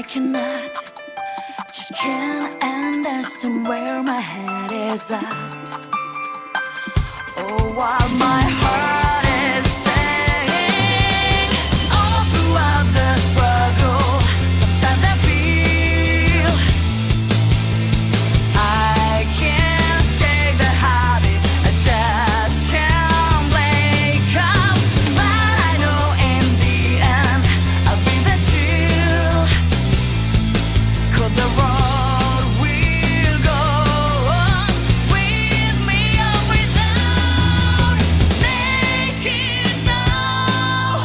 cannot, just can't understand where my head is at. Oh, what my heart is saying all throughout the struggle. Sometimes I feel I can't shake the habit, I just can't wake up. But I know in the end I'll be the shield, 'cause the road will go on with me or without. Make it now,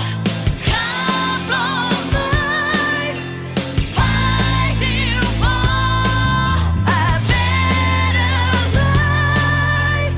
compromise, fighting for a better life.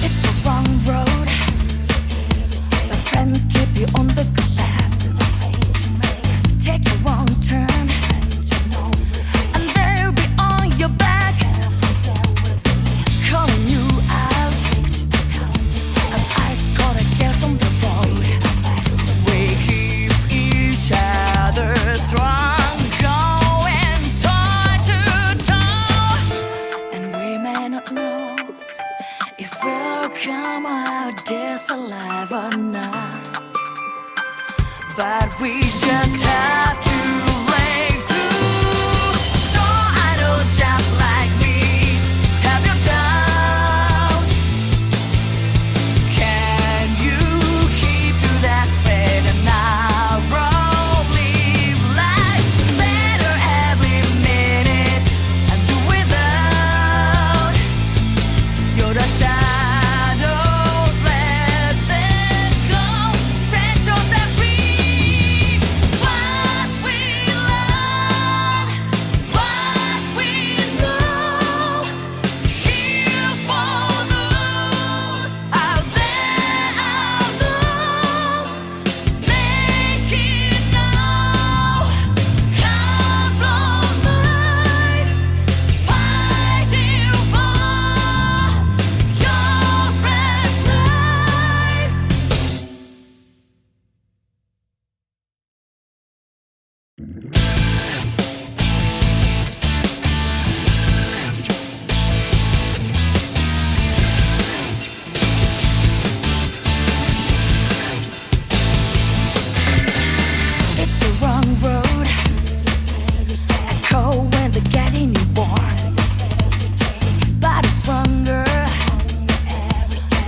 It's a wrong road, but friends keep you on the good path. Take a wrong turn, and they'll be on your back, calling you out. As ice cold against on the road, we keep each other strong, going toe to toe. And we may not know if we'll come out this alive or not, but we just have to break through. So I know just like me, have your doubts. Can you keep to that straight and narrow? Live life better every minute and do without. You're the shadows, let them go. Set yourself free. What we learn, what we know. Here for those out there alone. Make it now, compromise, fighting for your friend's life. It's a wrong road, echo when they're getting you born, but it's stronger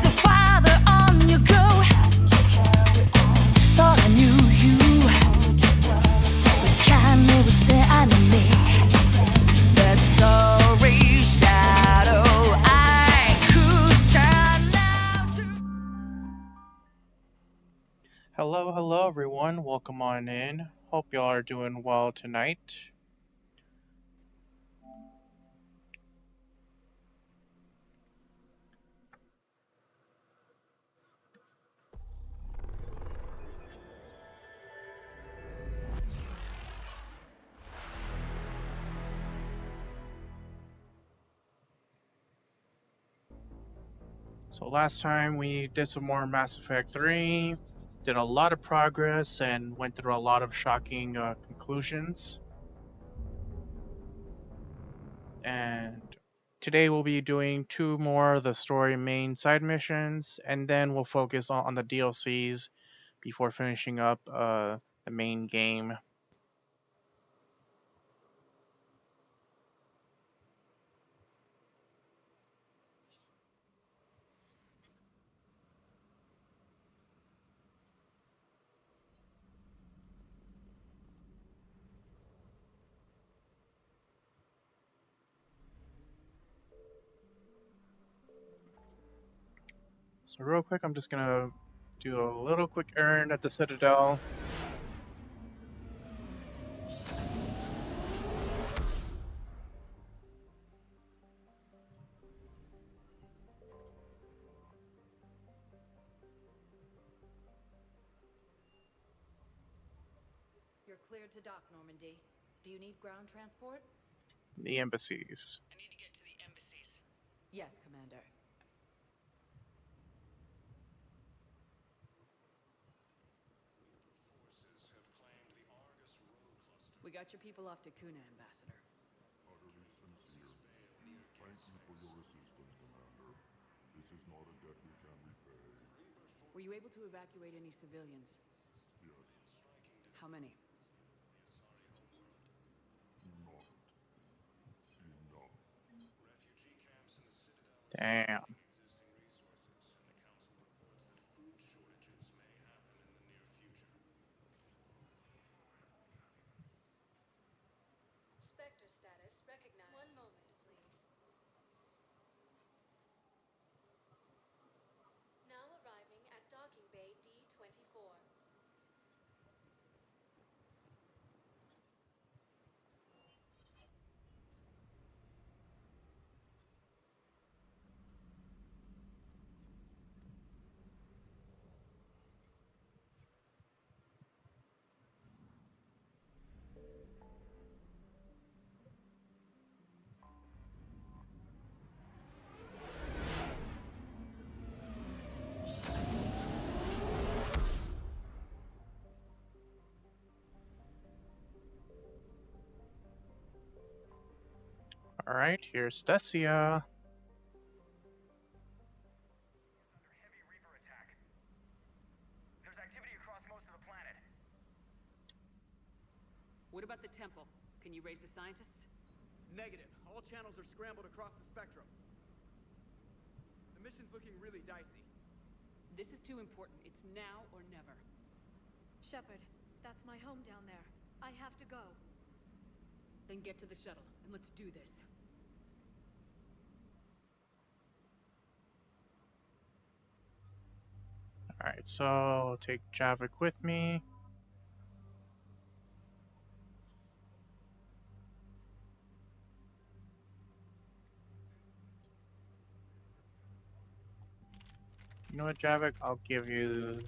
the farther on you go. Thought I knew you, but can't never say I know me. That sorry shadow I could turn out to. Hello everyone. Welcome on in. Hope y'all are doing well tonight. So last time we did some more Mass Effect 3, did a lot of progress and went through a lot of shocking conclusions. And today we'll be doing two more of the story main side missions, and then we'll focus on the DLCs before finishing up the main game. So real quick, I'm just gonna do a little quick errand at the Citadel. You're cleared to dock, Normandy. Do you need ground transport? The embassies. I need to get to the embassies. Yes, Commander. We got your people off to Kuna, Ambassador. Utterly sincere. Thank you for your assistance, Commander. This is not a debt we can repay. Were you able to evacuate any civilians? Yes, How many? not enough. Damn. Spectre status recognized. One moment, please. Now arriving at docking bay D-24. Alright, here's Stesia. Under heavy Reaper attack. There's activity across most of the planet. What about the temple? Can you raise the scientists? Negative. All channels are scrambled across the spectrum. The mission's looking really dicey. This is too important. It's now or never. Shepard, that's my home down there. I have to go. Then get to the shuttle, and let's do this. Alright, so I'll take Javik with me. You know what, Javik? I'll give you...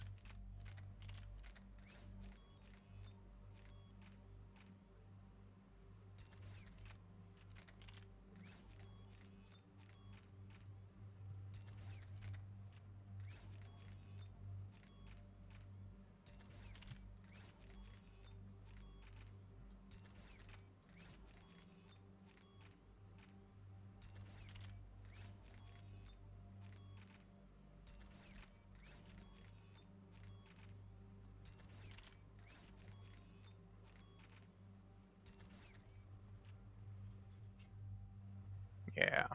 Yeah.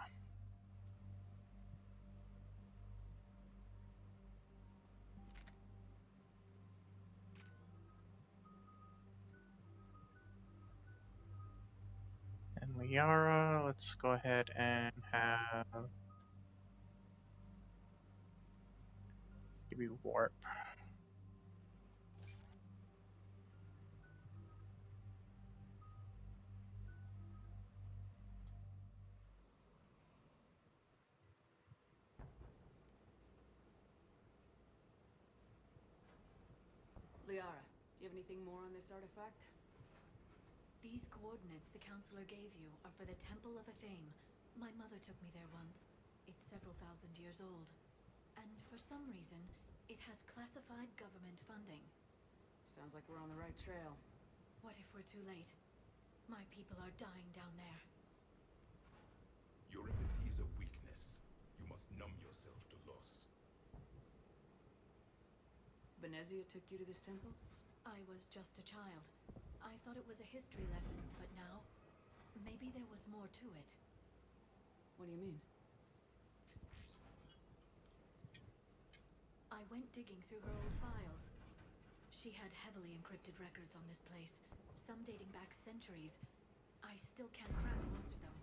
And Liara, let's go ahead and have... Let's give you warp. Liara, do you have anything more on this artifact? These coordinates the counselor gave you are for the Temple of Athame. My mother took me there once. It's several thousand years old. And for some reason, it has classified government funding. Sounds like we're on the right trail. What if we're too late? My people are dying down there. Your empathy is a weakness. You must numb yourself to loss. Benezia took you to this temple? I was just a child. I thought it was a history lesson, but now, maybe there was more to it. What do you mean? I went digging through her old files. She had heavily encrypted records on this place, some dating back centuries. I still can't crack most of them.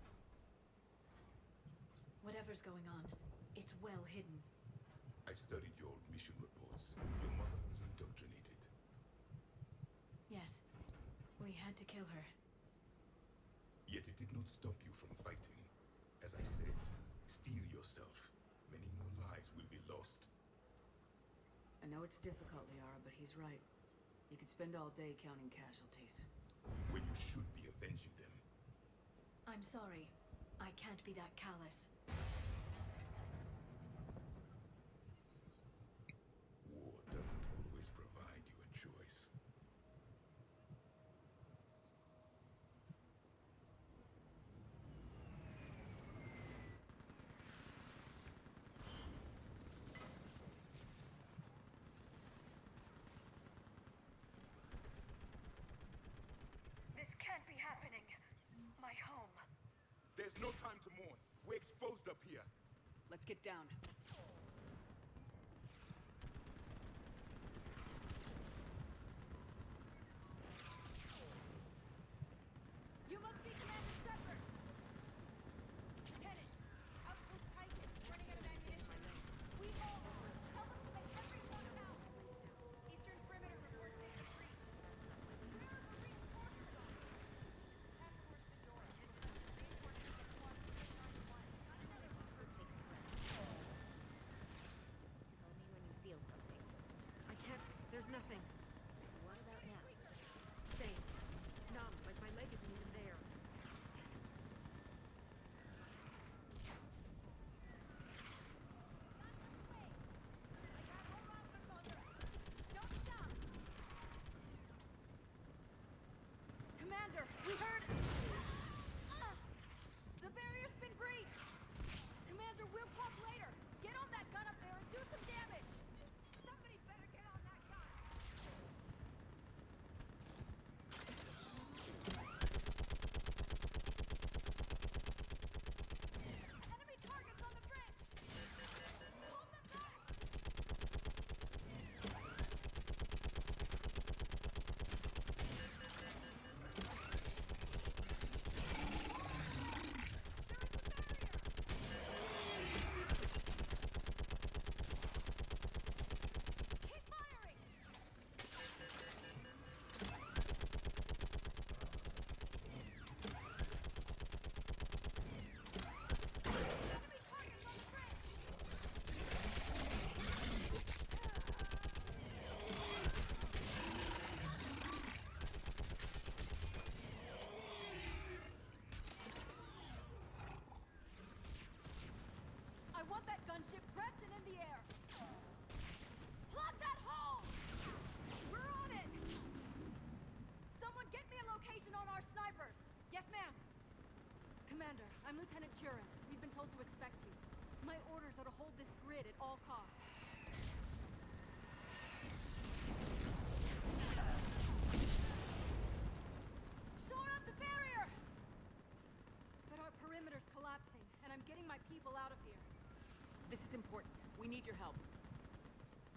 Whatever's going on, it's well hidden. I've studied your mission reports. Your mother was indoctrinated. Yes. We had to kill her. Yet it did not stop you from fighting. As I said, steel yourself. Many more lives will be lost. I know it's difficult, Liara, but he's right. You could spend all day counting casualties. When you should be avenging them. I'm sorry. I can't be that callous. War doesn't always provide you a choice. This can't be happening. My home. There's no time to mourn. We're exposed up here. Let's get down. You must be Renegade Shepard! Tennis! Outpost Titan! Running out of ammunition! We all are! Tell them to let everyone out! Eastern perimeter reports they have breached. Where are the reinforcements on? Task Force Fedora. Reinforcements at Squad 391. Not another Reaper takes threat. Tickle me when you feel something. I can't. There's nothing. What about now? Same. Numb, like my leg isn't even there. Don't stop! Commander, we heard... The barrier's been breached! Commander, we'll talk later! Get on that gun up there and do some damage! Somebody better get on that gun! Enemy targets on the bridge! Pull them back! Keep firing! Enemy targets on the bridge! I want that gunship prepped and in the air. Plug that hole! We're on it! Someone get me a location on our snipers. Yes, ma'am. Commander, I'm Lieutenant Curran. We've been told to expect you. My orders are to hold this grid at all costs. Shore up the barrier! But our perimeter's collapsing, and I'm getting my people out of here. This is important. We need your help.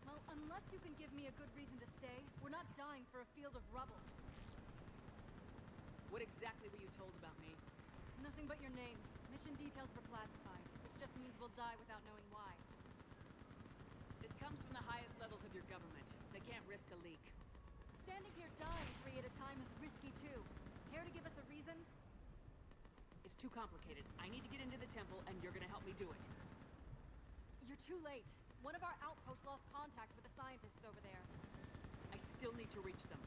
Well, unless you can give me a good reason to stay, we're not dying for a field of rubble. What exactly were you told about me? Nothing but your name. Mission details were classified, which just means we'll die without knowing why. This comes from the highest levels of your government. They can't risk a leak. Standing here dying 3 at a time is risky too. Care to give us a reason? It's too complicated. I need to get into the temple, and you're gonna help me do it. You're too late. One of our outposts lost contact with the scientists over there. I still need to reach them.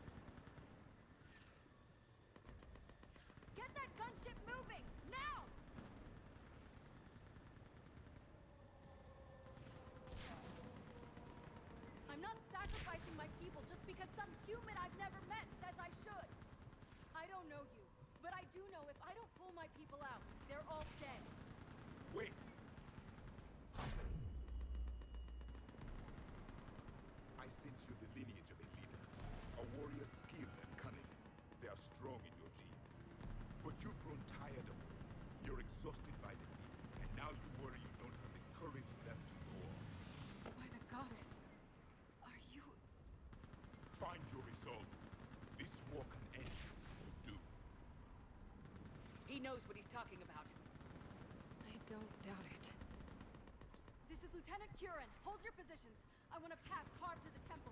Get that gunship moving! Now! I'm not sacrificing my people just because some human I've never met says I should. I don't know you, but I do know if I don't pull my people out, they're all dead. Wait! I sense you're the lineage of a leader. A warrior skilled and cunning. They are strong in your genes. But you've grown tired of them. You're exhausted by defeat, and now you worry you don't have the courage left to war. By the goddess, are you... Find your resolve. This war can end if you do. He knows what he's talking about. I don't doubt it. This is Lieutenant Curran, hold your positions. I want a path carved to the temple.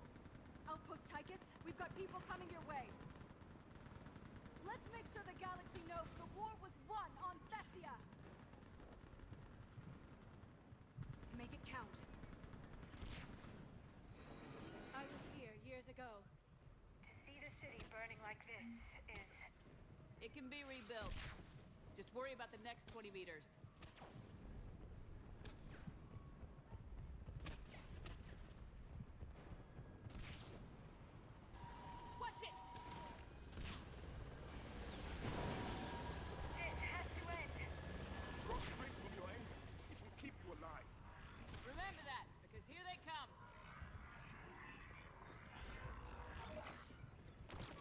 Outpost Tychus, we've got people coming your way. Let's make sure the galaxy knows the war was won on Thessia. Make it count. I was here years ago. To see the city burning like this is... It can be rebuilt. Just worry about the next 20 meters. Watch it! This has to end. Draw straight from your anger. It will keep you alive. Remember that, because here they come.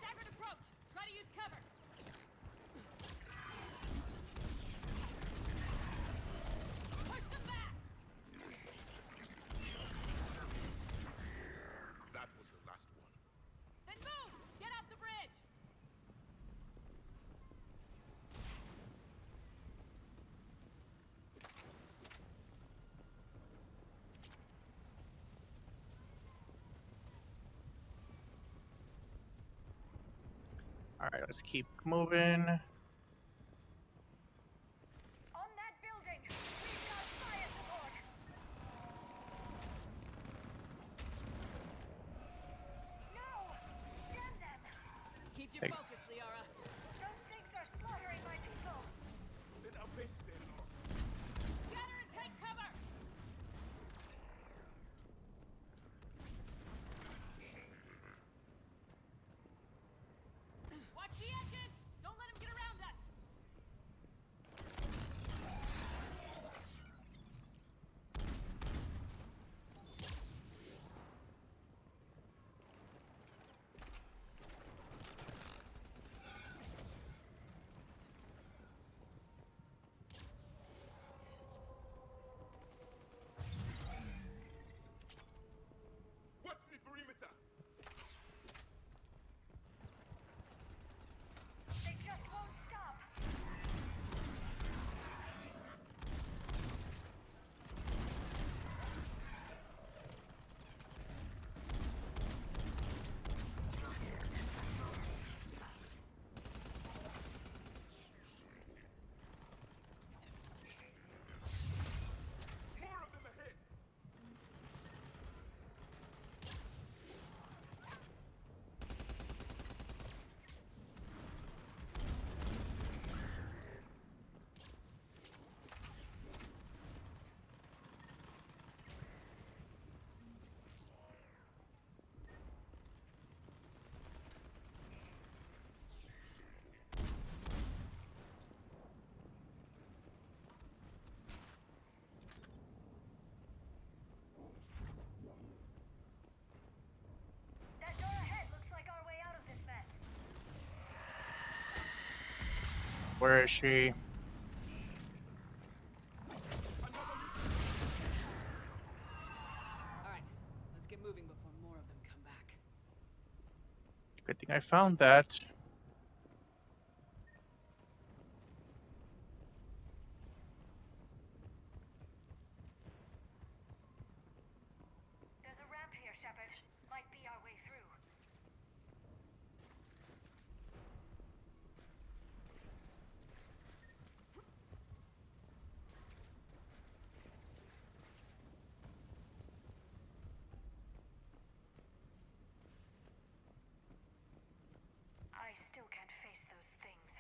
Staggered approach! Try to use cover! Push them back! That was the last one. Then move! Get off the bridge! All right, let's keep moving. On that building, we've got fire support. No! Damn them! Keep your Hey. focus, Liara. Those things are slaughtering my people. Then avenge their loss. Scatter and take cover! Watch the edges! Don't let him get around us! What's the perimeter? They just won't stop. More of them ahead. That door ahead looks like our way out of this mess. Where is she? Alright, let's get moving before more of them come back. Good thing I found that. There's a ramp here, Shepard. Might be our way through. I still can't face those things.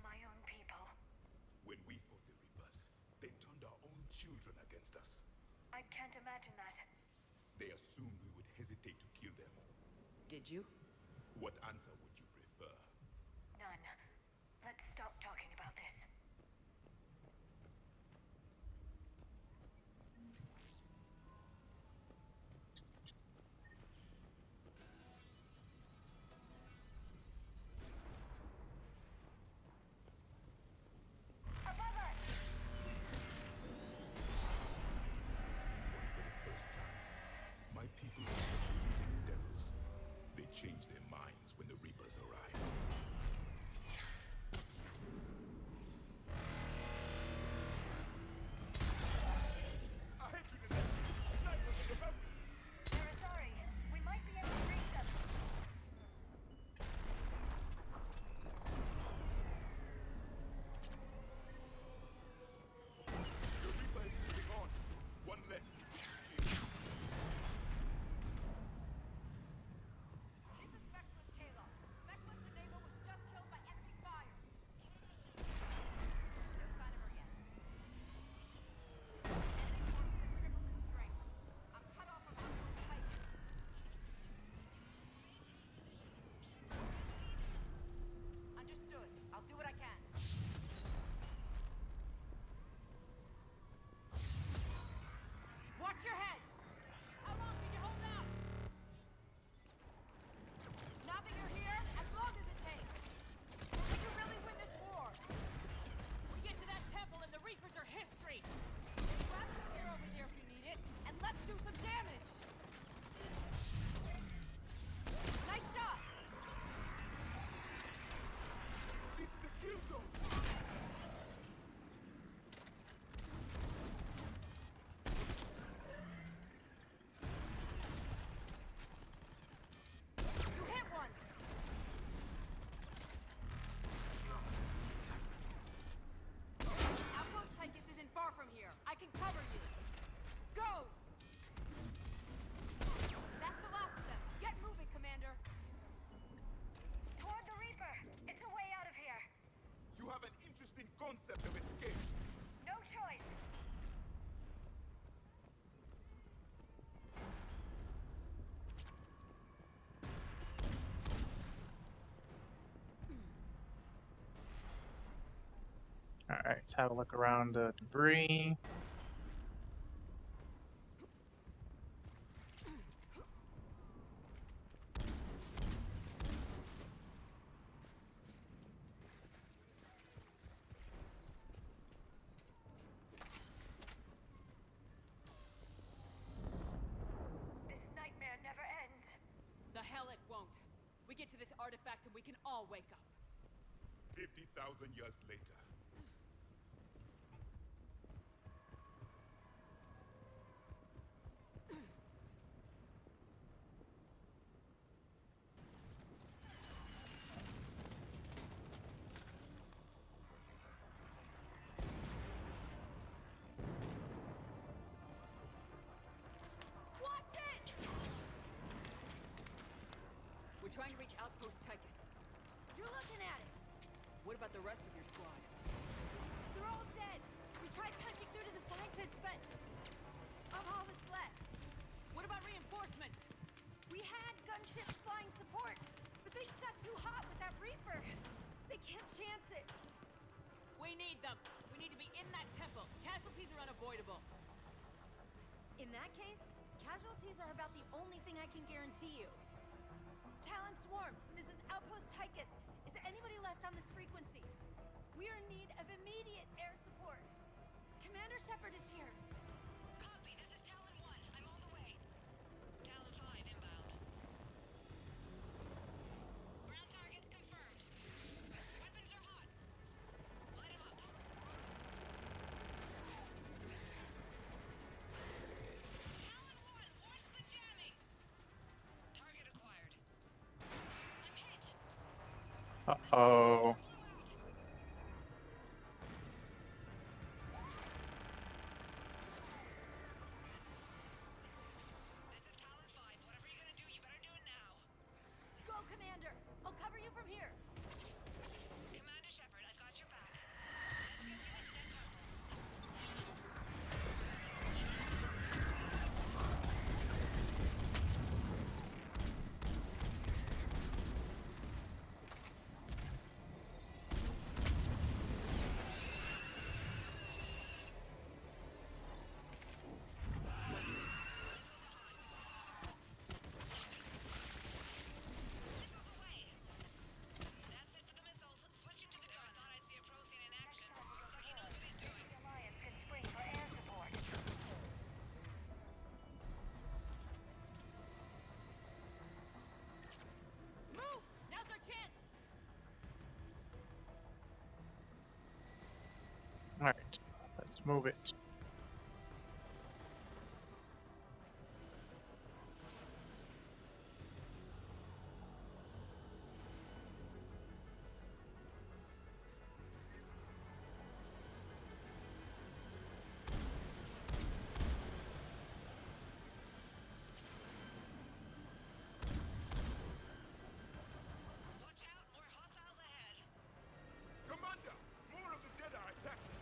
My own people. When we fought the Reapers, they turned our own children against us. I can't imagine that. They assumed we would hesitate to kill them. Did you? What answer would you prefer? None. Let's stop talking about this. Above us! For the first time, my people stopped believing in devils. They changed their minds when the Reapers arrived. losing concept of escape. No choice. Alright, let's have a look around the debris. This nightmare never ends. The hell it won't. We get to this artifact and we can all wake up. 50,000 years later. Watch it! We're trying to reach Outpost Tychus. You're looking at it. What about the rest of your squad? They're all dead. We tried punching through to the scientists, but I'm all that's left. What about reinforcements? We had gunships flying support, but things got too hot with that Reaper. They can't chance it. We need them. We need to be in that temple. Casualties are unavoidable. In that case, casualties are about the only thing I can guarantee you. Talon Swarm, this is Outpost Tychus. Is anybody left on this frequency? We are in need of immediate air support. Commander Shepard is here. Copy, this is Talon 1. I'm on the way. Talon 5 inbound. Ground targets confirmed. Weapons are hot. Light 'em up. Talon 1, watch the jamming. Target acquired. I'm hit. Uh-oh. This is Talon 5. Whatever you're gonna do, you better do it now. Go, Commander. I'll cover you from here. Commander Shepard, I've got your back. Let's get you into that temple. Missiles away. That's it for the missiles. Switching to the gun. I thought I'd see a Prothean in action. Looks like he knows what he's doing. The Alliance can spring for air support. Move! Now's our chance! Alright, let's move it. Watch out, more hostiles ahead. Commander, more of the dead are attacking.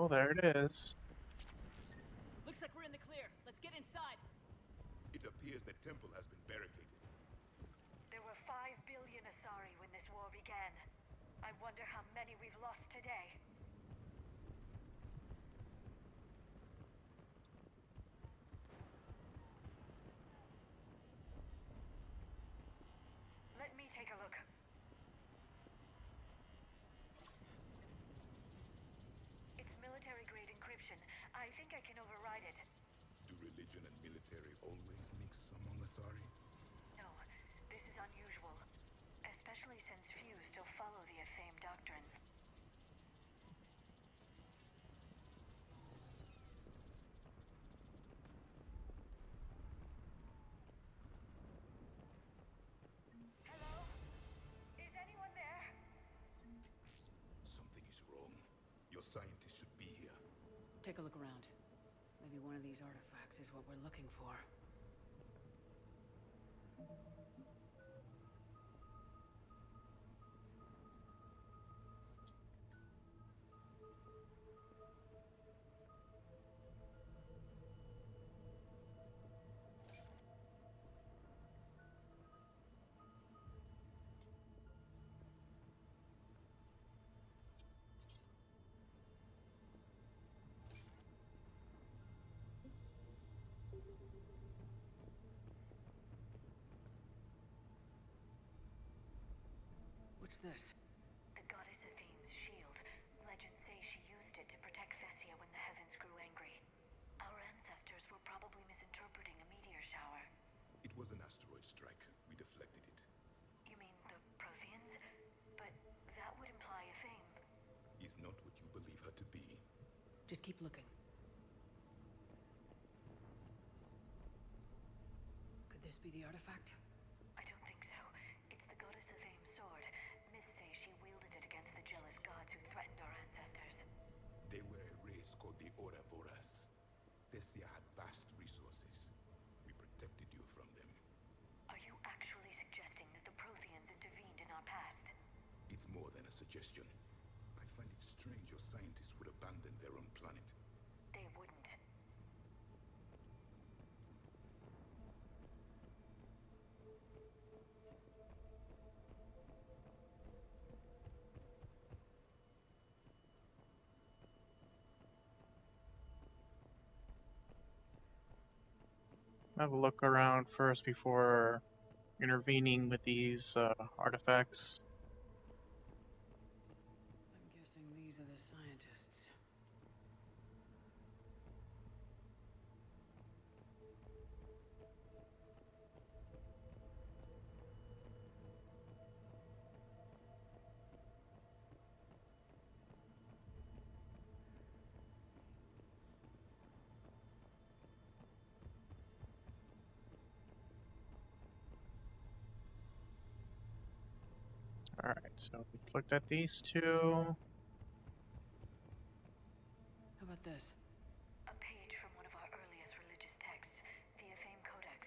Oh, there it is. Looks like we're in the clear. Let's get inside. It appears the temple has been barricaded. There were 5 billion Asari when this war began. I wonder how many we've lost today. Let me take a look. It's military-grade encryption. I think I can override it. Do religion and military always mix among Asari? No, this is unusual. Especially since few still follow the Athame doctrine. Hello? Is anyone there? Something is wrong. Your scientists should be here. Take a look around. Maybe one of these artifacts is what we're looking for. What's this? The goddess Athame's shield. Legends say she used it to protect Thessia when the heavens grew angry. Our ancestors were probably misinterpreting a meteor shower. It was an asteroid strike. We deflected it. You mean the Protheans? But that would imply Athame. Is not what you believe her to be. Just keep looking. Could this be the artifact? I don't think so. It's the goddess Athame's sword. Myths say she wielded it against the jealous gods who threatened our ancestors. They were a race called the Oravoras. Thessia had vast resources. We protected you from them. Are you actually suggesting that the Protheans intervened in our past? It's more than a suggestion. I find it strange your scientists would abandon their own planet. They wouldn't. Have a look around first before intervening with these artifacts. I'm guessing these are the scientists. Alright, so we looked at these two. How about this? A page from one of our earliest religious texts, the Athame Codex.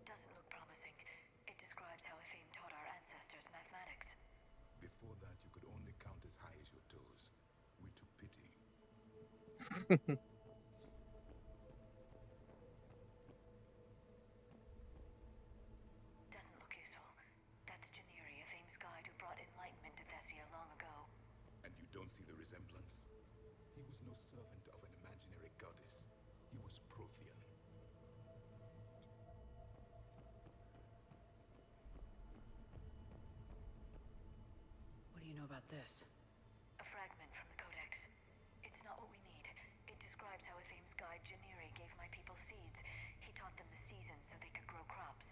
Doesn't look promising. It describes how Athame taught our ancestors mathematics. Before that, you could only count as high as your toes. We took pity. Doesn't look useful. That's Janiri, Athame's guide who brought enlightenment to Thessia long ago. And you don't see the resemblance? He was no servant of an imaginary goddess. He was Prothean. What do you know about this? A fragment from the Codex. It's not what we need. It describes how Athame's guide Janiri gave my people seeds. He taught them the seasons so they could grow crops.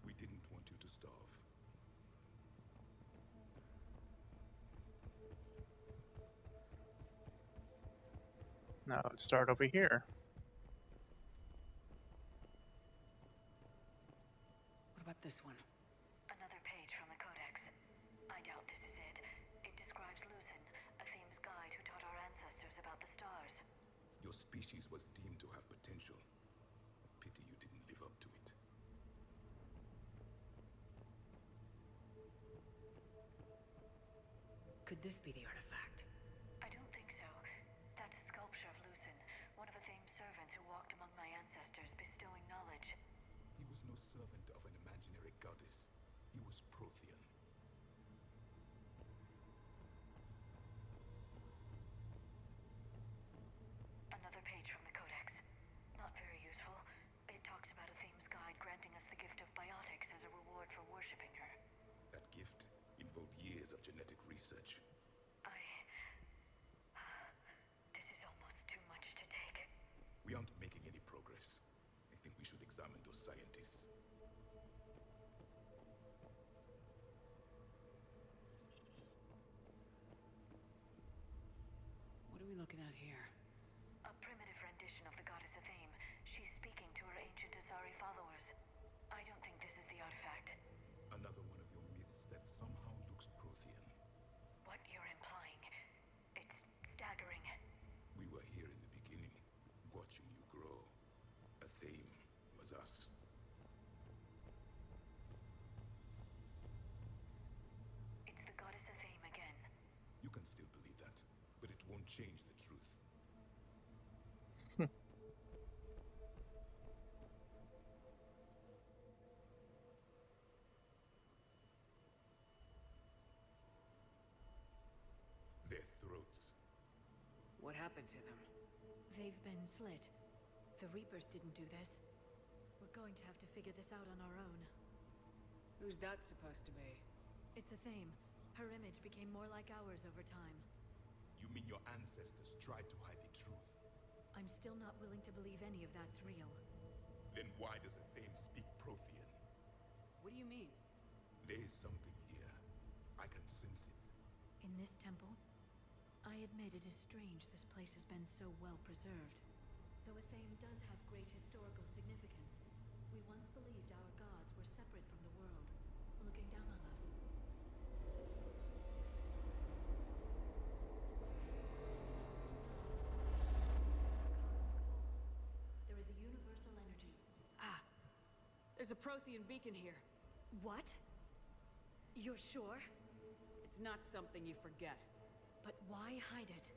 We didn't want you to starve. Now let's start over here. What about this one? Another page from the Codex. I doubt this is it. It describes Lucen, Athame's guide who taught our ancestors about the stars. Your species was deemed to have potential. Pity you didn't live up to it. Could this be the artifact? I don't think so. That's a servant of an imaginary goddess. He was Prothean. Another page from the Codex. Not very useful. It talks about a Theme's guide granting us the gift of biotics as a reward for worshipping her. That gift involved years of genetic research. This is almost too much to take. We aren't making any progress. I think we should examine those scientists. What are we looking at here? A primitive rendition of the goddess Athame. She's speaking to her ancient Asari followers. I don't think this is the artifact. Another one of your myths that somehow looks Prothean. What you're implying, it's staggering. We were here in the beginning, watching you grow. Athame was us. It's the goddess Athame again. You can still believe that, but it won't change the truth. Their throats. What happened to them? They've been slit. The Reapers didn't do this. We're going to have to figure this out on our own. Who's that supposed to be? It's Athame. Her image became more like ours over time. You mean your ancestors tried to hide the truth? I'm still not willing to believe any of that's real. Then why does Athame speak Prothean? What do you mean? There is something here. I can sense it. In this temple? I admit it is strange this place has been so well preserved. Though Athame does have great historical significance, we once believed our gods were separate from the world, looking down on us. There is a universal energy. Ah! There's a Prothean beacon here. What? You're sure? It's not something you forget. But why hide it?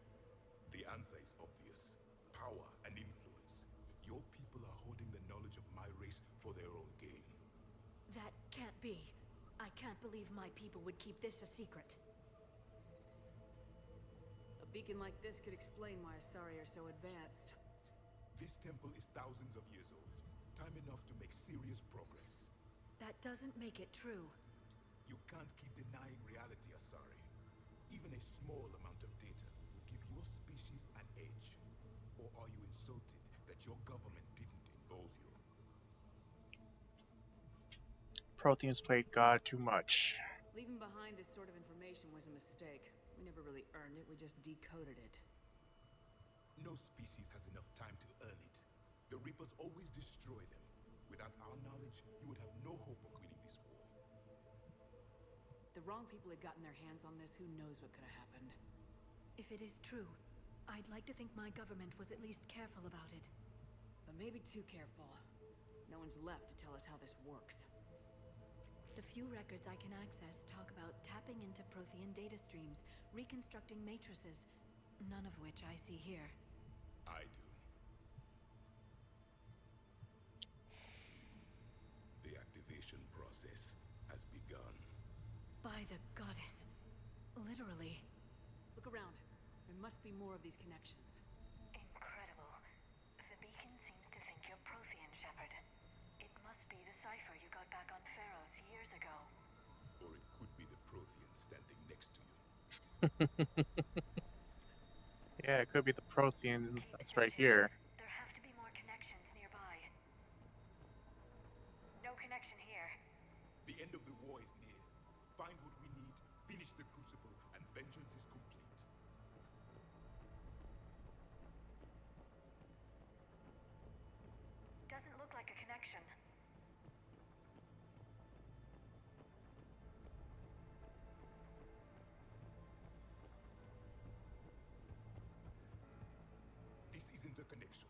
The answer is obvious. Power and influence. Your people are holding the knowledge of my race for their own gain. That can't be. I can't believe my people would keep this a secret. A beacon like this could explain why Asari are so advanced. This temple is thousands of years old. Time enough to make serious progress. That doesn't make it true. You can't keep denying reality, Asari. Even a small amount of data will give your species an edge. Or are you insulted that your government didn't involve you? Protheans played God too much. Leaving behind this sort of information was a mistake. We never really earned it, we just decoded it. No species has enough time to earn it. The Reapers always destroy them. Without our knowledge, you would have no hope of winning this war. If the wrong people had gotten their hands on this, who knows what could have happened. If it is true, I'd like to think my government was at least careful about it. But maybe too careful. No one's left to tell us how this works. The few records I can access talk about tapping into Prothean data streams, reconstructing matrices, none of which I see here. I do. The activation process has begun. By the goddess. Literally. Look around. There must be more of these connections. Incredible. The beacon seems to think you're Prothean, Shepard. It must be the cipher you got back on Pharaohs years ago. Or it could be the Prothean standing next to you. Yeah, it could be the Prothean Keep that's right searching. here. There have to be more connections nearby. No connection here. The end of the war is near. Find what we need, finish the Crucible, and vengeance is complete. Doesn't look like a connection. This isn't a connection.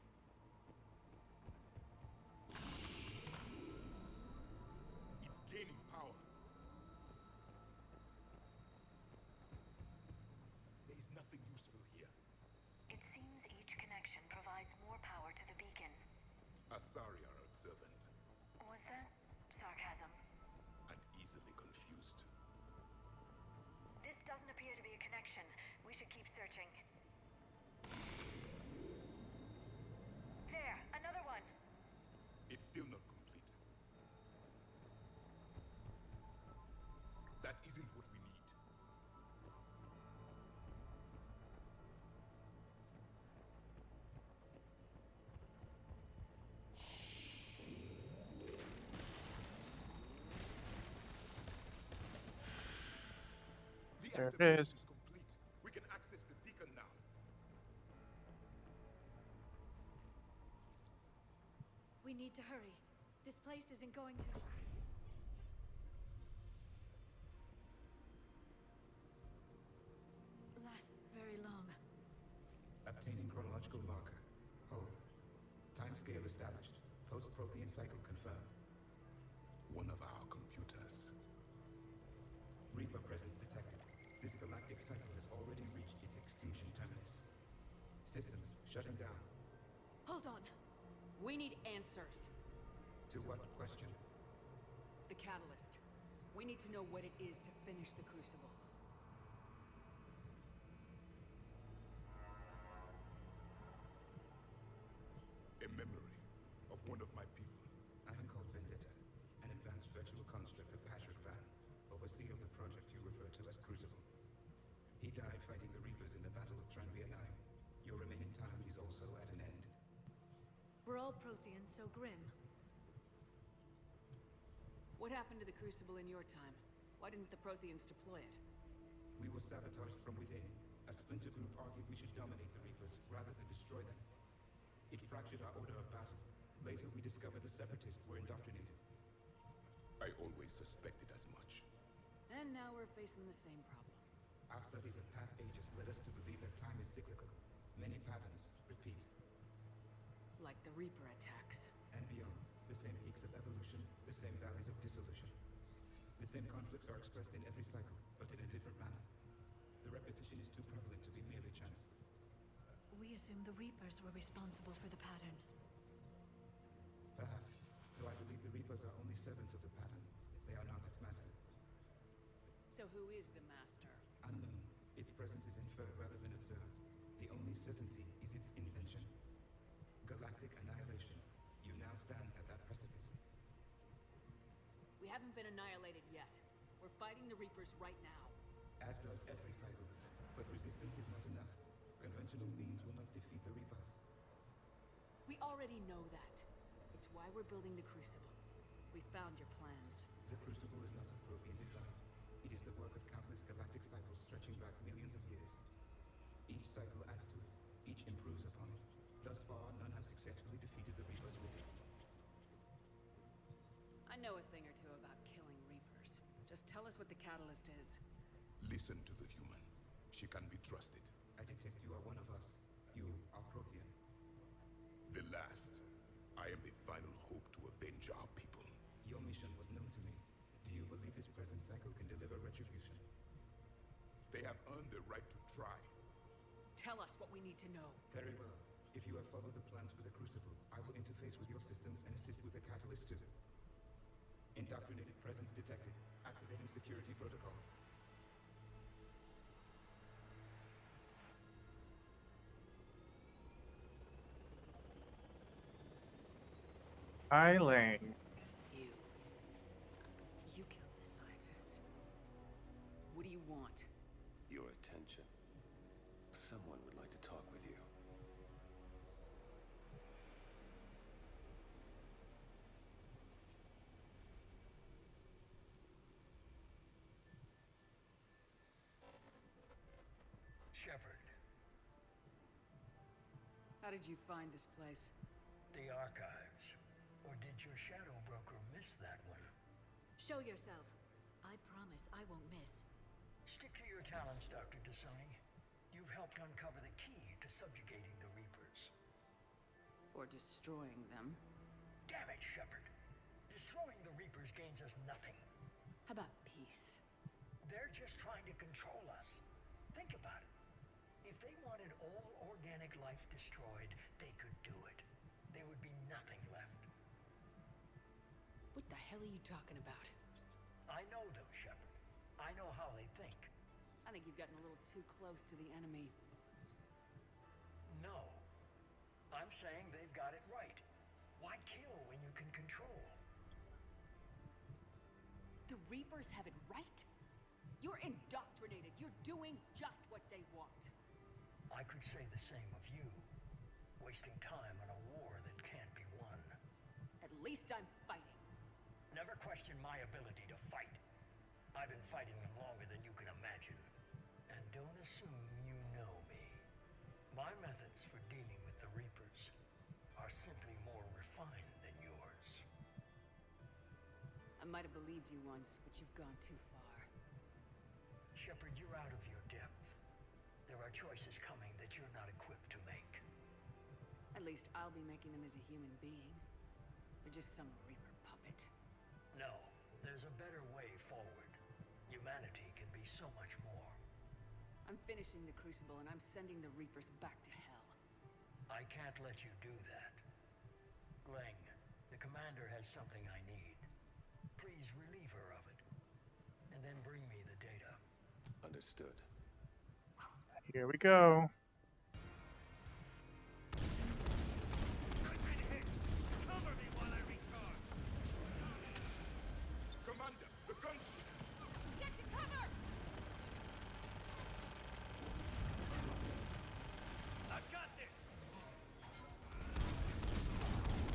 It's gaining power. There is nothing useful here. It seems each connection provides more power to the beacon. Asari are observant. Was that connection. We should keep searching. There, another one. It's still not complete. That isn't what we need. The There it activation is. is complete. We can access the beacon now. We need to hurry. This place isn't going to... last very long. Obtaining chronological marker. Hold. Timescale established. Post-Prothean cycle confirmed. One of our computers. Reaper presence detected. This galactic cycle has already reached its extinction terminus. Systems shutting down. Hold on. We need answers. To what question? The catalyst. We need to know what it is to finish the Crucible. A memory of one of my people. I am called Vendetta, an advanced virtual construct of Patrick Van, overseer of the project you refer to as Crucible. He died fighting the Reapers in the Battle of Tranvia 9. Your remaining time is also at an end. We're all Protheans, so grim. What happened to the Crucible in your time? Why didn't the Protheans deploy it? We were sabotaged from within. A splinter group argued we should dominate the Reapers rather than destroy them. It fractured our order of battle. Later, we discovered the Separatists were indoctrinated. I always suspected as much. And now we're facing the same problem. Our studies of past ages led us to believe that time is cyclical. Many patterns repeat. Like the Reaper attacks. And beyond, the same peaks of evolution, the same valleys of dissolution. The same conflicts are expressed in every cycle, but in a different manner. The repetition is too prevalent to be merely chance. We assumed the Reapers were responsible for the pattern. Perhaps, though I believe the Reapers are only servants of the pattern. They are not its master. So who is the Master? Unknown. Its presence is inferred rather than observed. The only certainty is its intention. Galactic annihilation. You now stand at that precipice. We haven't been annihilated yet. We're fighting the Reapers right now. As does every cycle. But resistance is not enough. Conventional means will not defeat the Reapers. We already know that. It's why we're building the Crucible. We found your plans. The Crucible is not of Prothean design. It is the work of countless galactic cycles stretching back millions of years. Each cycle adds to it. Each improves upon it. Thus far, none have successfully defeated the Reapers with it. I know a thing or two about killing Reapers. Just tell us what the catalyst is. Listen to the human. She can be trusted. I detect you are one of us. You are Prothean. The last. I am the final hope to avenge our people. Your mission was known to me. Do you believe this present cycle can deliver retribution? They have earned the right to try. Tell us what we need to know. Very well. If you have followed the plans for the Crucible, I will interface with your systems and assist with the catalyst too. Indoctrinated presence detected. Activating security protocol. Eiling. You killed the scientists. What do you want? Your attention. Someone would like to talk with you. Shepard, How did you find this place? the archives. Or did your shadow broker miss that one? Show yourself. I promise I won't miss. Stick to your talents, Dr. Dasoni. You've helped uncover the key to subjugating the Reapers. Or destroying them? Damn it, Shepard. Destroying the Reapers gains us nothing. How about peace? They're just trying to control us. Think about it. If they wanted all organic life destroyed, they could do it. There would be nothing left. What the hell are you talking about? I know them, Shepard. I know how they think. I I think you've gotten a little too close to the enemy. No. I'm saying they've got it right. Why kill when you can control? The Reapers have it right? You're indoctrinated. You're doing just what they want. I could say the same of you. Wasting time on a war that can't be won. At least I'm fighting. Never question my ability to fight. I've been fighting them longer than you can imagine. And don't assume you know me. My methods for dealing with the Reapers are simply more refined than yours. I might have believed you once, but you've gone too far. Shepard, you're out of your depth. There are choices coming that you're not equipped to make. At least I'll be making them as a human being. Or just some Reaper puppet. No, there's a better way forward. Humanity can be so much more. I'm finishing the Crucible and I'm sending the Reapers back to hell. I can't let you do that. Leng, the commander has something I need. Please relieve her of it. And then bring me the data. Understood. Here we go. Cover me while I recharge! Commander, the gunship! Get to cover! I've got this!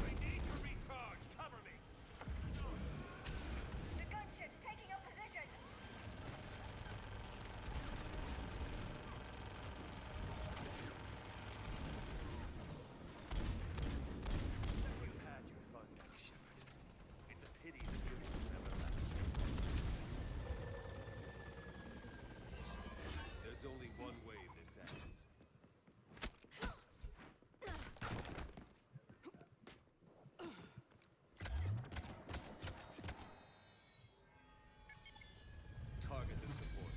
I need to recharge! Cover me! The gunship's taking up position! You had your fun now, Shepard. It's a pity the British never left. There's only one way this ends. Target the supports.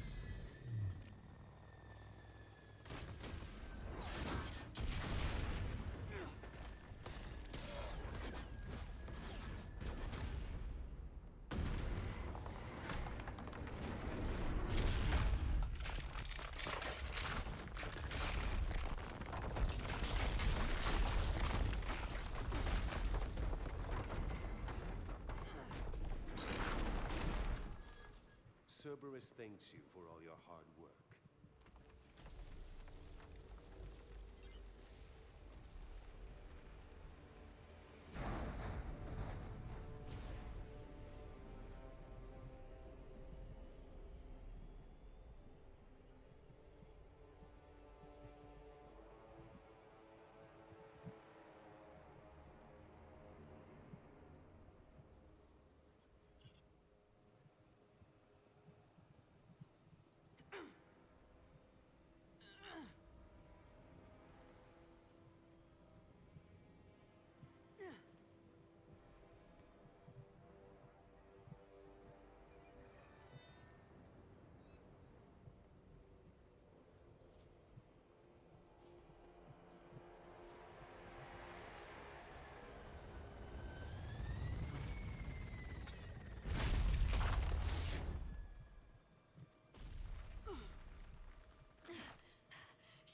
Cerberus thanks you for all your hard work.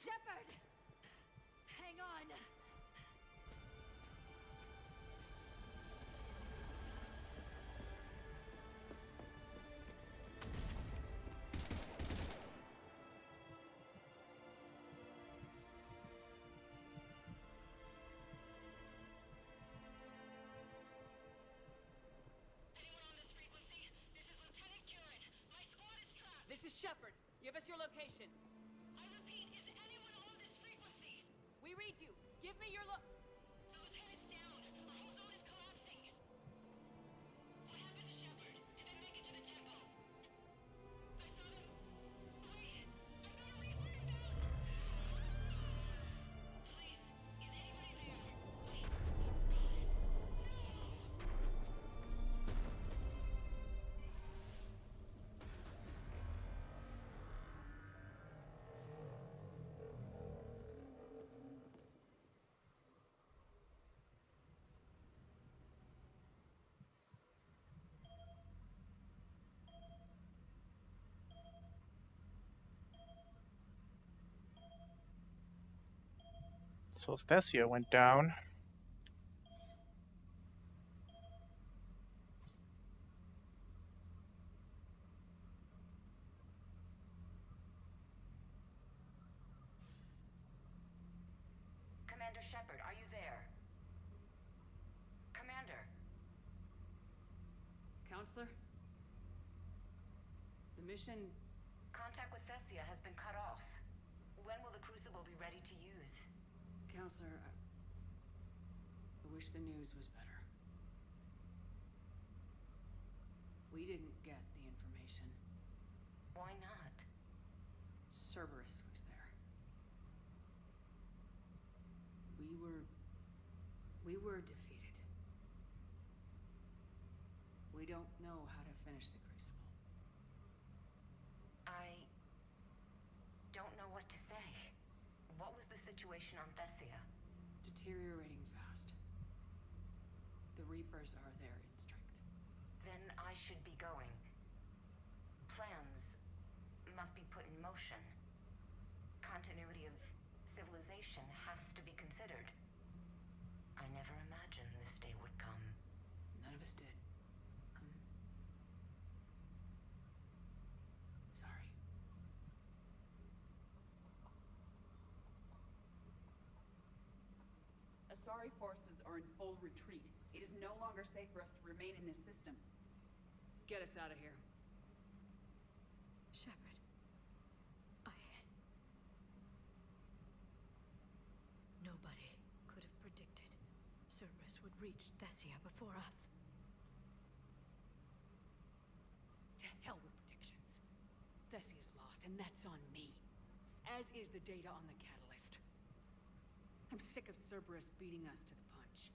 Shepard! Hang on! This is Shepard. Give us your location. I repeat, is anyone on this frequency? We read you. Give me your The lieutenant's down. Our whole zone is collapsing. What happened to Shepard? Did they make it to the temple? I saw them. Wait! I've got a Reaper inbound! Please, is anybody there? Wait, promise. No! So Thessia went down. Commander Shepard, are you there? Commander. Counselor? The mission... Contact with Thessia has been cut off. When will the Crucible be ready to use? Counselor, I wish the news was better. We didn't get the information. Why not? Cerberus was there. We were defeated. We don't know how to finish the Crucible. I don't know what to say. What was the situation on Thessia? Deteriorating fast. The Reapers are there in strength. Then I should be going. Plans must be put in motion. Continuity of civilization has to be considered. I never imagined this day would come. None of us did. Sorry. Asari forces are in full retreat. It is no longer safe for us to remain in this system. Get us out of here. Shepard. Nobody could have predicted Cerberus would reach Thessia before us. To hell with predictions. Thessia's lost, and that's on me. As is the data on the catalyst. I'm sick of Cerberus beating us to the punch.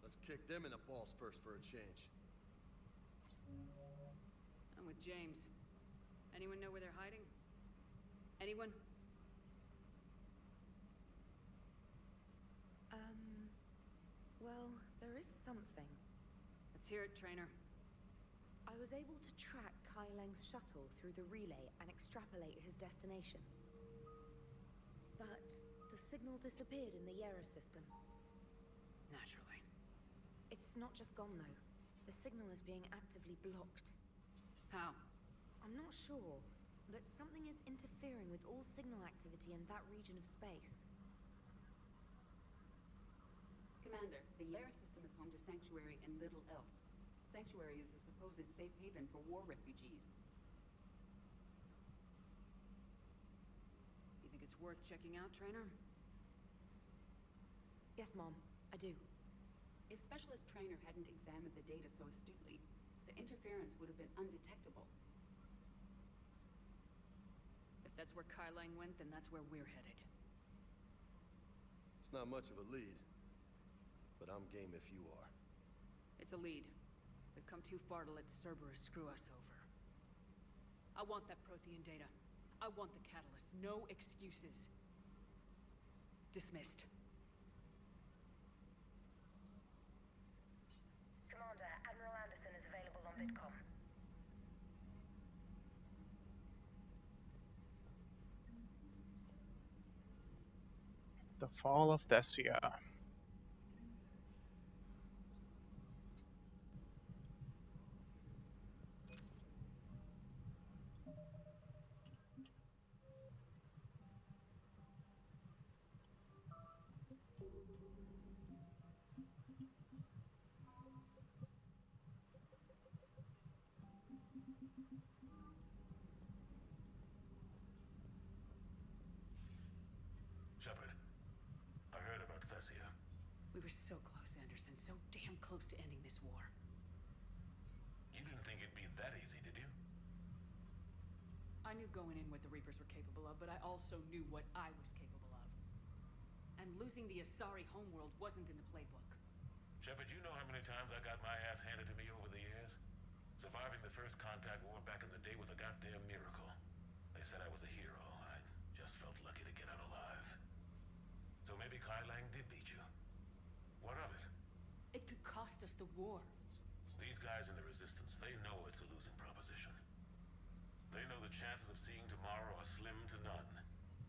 Let's kick them in the balls first for a change. I'm with James. Anyone know where they're hiding? Anyone? Well, there is something. Let's hear it, Trainer. I was able to track Kai Leng's shuttle through the relay and extrapolate his destination. But the signal disappeared in the Yera system. Naturally. It's not just gone, though. The signal is being actively blocked. How? I'm not sure, but something is interfering with all signal activity in that region of space. Commander, the Yera system is home to Sanctuary and little else. Sanctuary is a supposed safe haven for war refugees. You think it's worth checking out, Trainer? Yes, Mom, I do. If Specialist Trainer hadn't examined the data so astutely, the interference would have been undetectable. If that's where Kai Lang went, then that's where we're headed. It's not much of a lead, but I'm game if you are. It's a lead. We've come too far to let Cerberus screw us over. I want that Prothean data. I want the catalyst. No excuses. Dismissed. Commander, Admiral Anderson is available on VidCom. The fall of Thessia. Shepard, I heard about Thessia. We were so close, Anderson. So damn close to ending this war. You didn't think it'd be that easy, did you? I knew going in what the Reapers were capable of, but I also knew what I was capable of. And losing the Asari homeworld wasn't in the playbook. Shepard, you know how many times I got my ass handed to me over the years? Surviving the first contact war back in the day was a goddamn miracle. They said I was a hero. I just felt lucky to get out alive. So maybe Kai Lang did beat you. What of it? It could cost us the war. These guys in the Resistance, they know it's a losing proposition. They know the chances of seeing tomorrow are slim to none.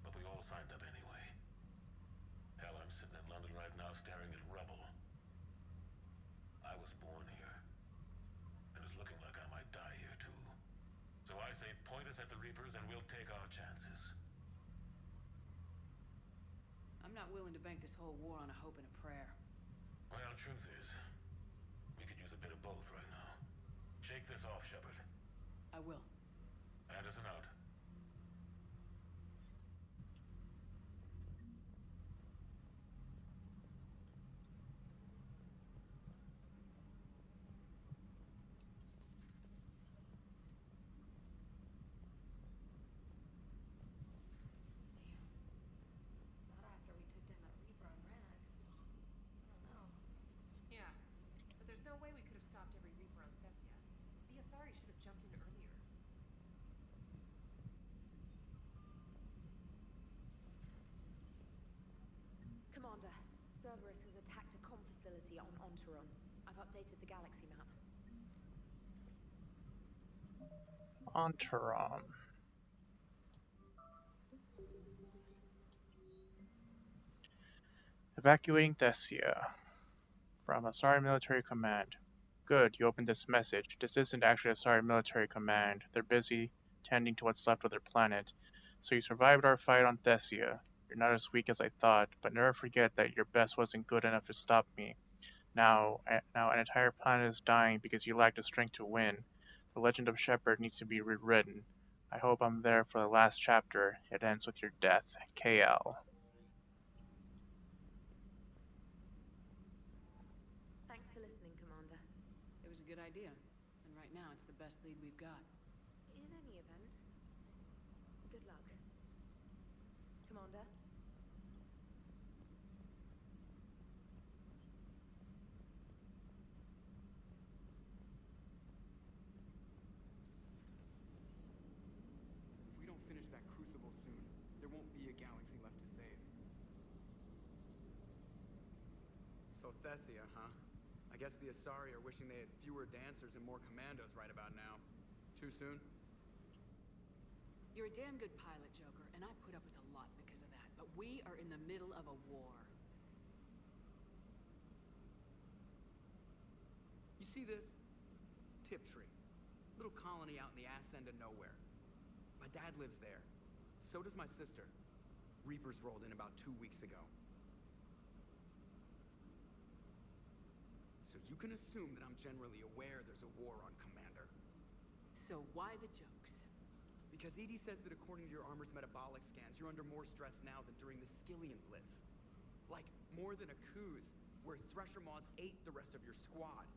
But we all signed up anyway. Hell, I'm sitting in London right now staring at rubble. I was born here, and it's looking like I might die here too. So I say point us at the Reapers and we'll take our chances. I'm not willing to bank this whole war on a hope and a prayer. Well, truth is, we could use a bit of both right now. Shake this off, Shepard. I will. Anderson out. Not after we took down that Reaper on Renegade. I don't know. Yeah, but there's no way we could have stopped every Reaper on Thessia. The Asari should have jumped in earlier. Commander, Cerberus has attacked a comm facility on Enteron. I've updated the galaxy map. Enteron. Evacuating Thessia. From Asari Military Command. Good, you opened this message. This isn't actually Asari Military Command. They're busy tending to what's left of their planet. So you survived our fight on Thessia. You're not as weak as I thought, but never forget that your best wasn't good enough to stop me. Now an entire planet is dying because you lack the strength to win. The legend of Shepard needs to be rewritten. I hope I'm there for the last chapter. It ends with your death. KL. Thanks for listening, Commander. It was a good idea. And right now, it's the best lead we've got. In any event, good luck. Commander? If we don't finish that crucible soon, there won't be a galaxy left to save. So Thessia, huh? I guess the Asari are wishing they had fewer dancers and more commandos right about now. Too soon? You're a damn good pilot, Joker, and I put up with a lot because of that. But we are in the middle of a war. You see this? Tiptree. Little colony out in the ass end of nowhere. My dad lives there. So does my sister. Reapers rolled in about 2 weeks ago. So you can assume that I'm generally aware there's a war on, Commander. So why the jokes? Because EDI says that according to your armor's metabolic scans, you're under more stress now than during the Skillian Blitz. Like, more than a Kuz, where Thresher Maws ate the rest of your squad.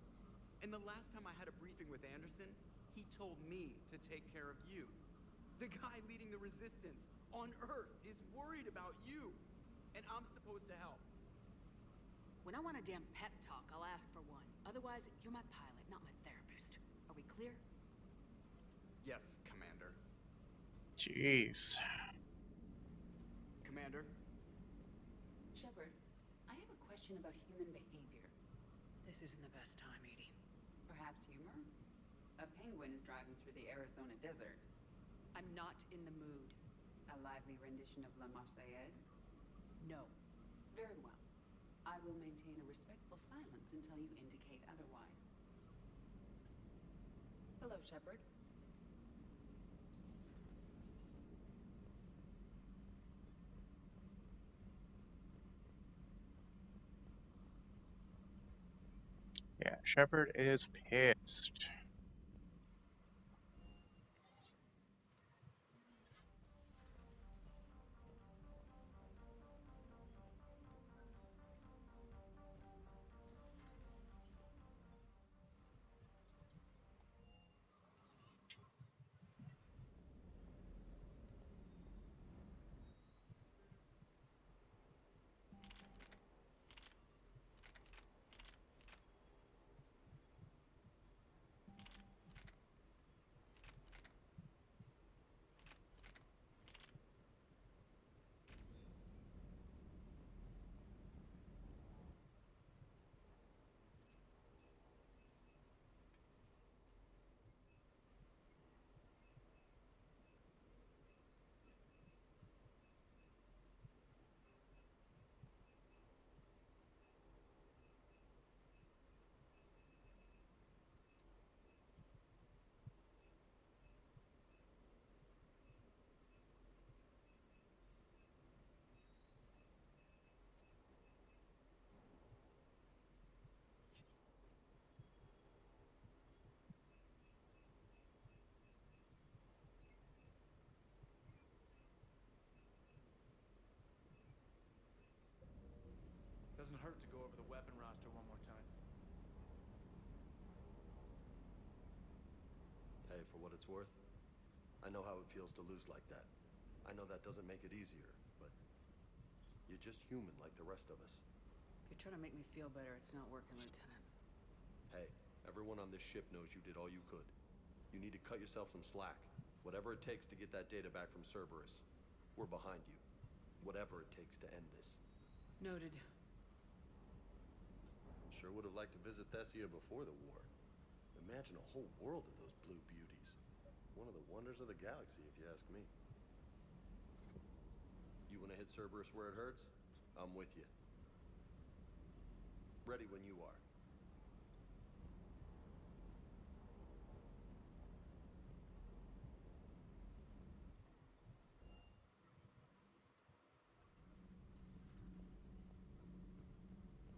And the last time I had a briefing with Anderson, he told me to take care of you. The guy leading the resistance on Earth is worried about you. And I'm supposed to help. When I want a damn pep talk, I'll ask for one. Otherwise, you're my pilot, not my therapist. Are we clear? Yes, Commander. Jeez. Commander? Shepard, I have a question about human behavior. This isn't the best time, Edie. Perhaps humor? A penguin is driving through the Arizona desert. I'm not in the mood. A lively rendition of La Marseillaise? No. Very well. I will maintain a respectful silence until you indicate otherwise. Hello, Shepard. Yeah, Shepard is pissed. Doesn't hurt to go over the weapon roster one more time. Hey, for what it's worth, I know how it feels to lose like that. I know that doesn't make it easier, but you're just human like the rest of us. If you're trying to make me feel better, it's not working, Lieutenant. Hey, everyone on this ship knows you did all you could. You need to cut yourself some slack. Whatever it takes to get that data back from Cerberus. We're behind you. Whatever it takes to end this. Noted. Sure would have liked to visit Thessia before the war. Imagine a whole world of those blue beauties. One of the wonders of the galaxy, if you ask me. You want to hit Cerberus where it hurts? I'm with you. Ready when you are.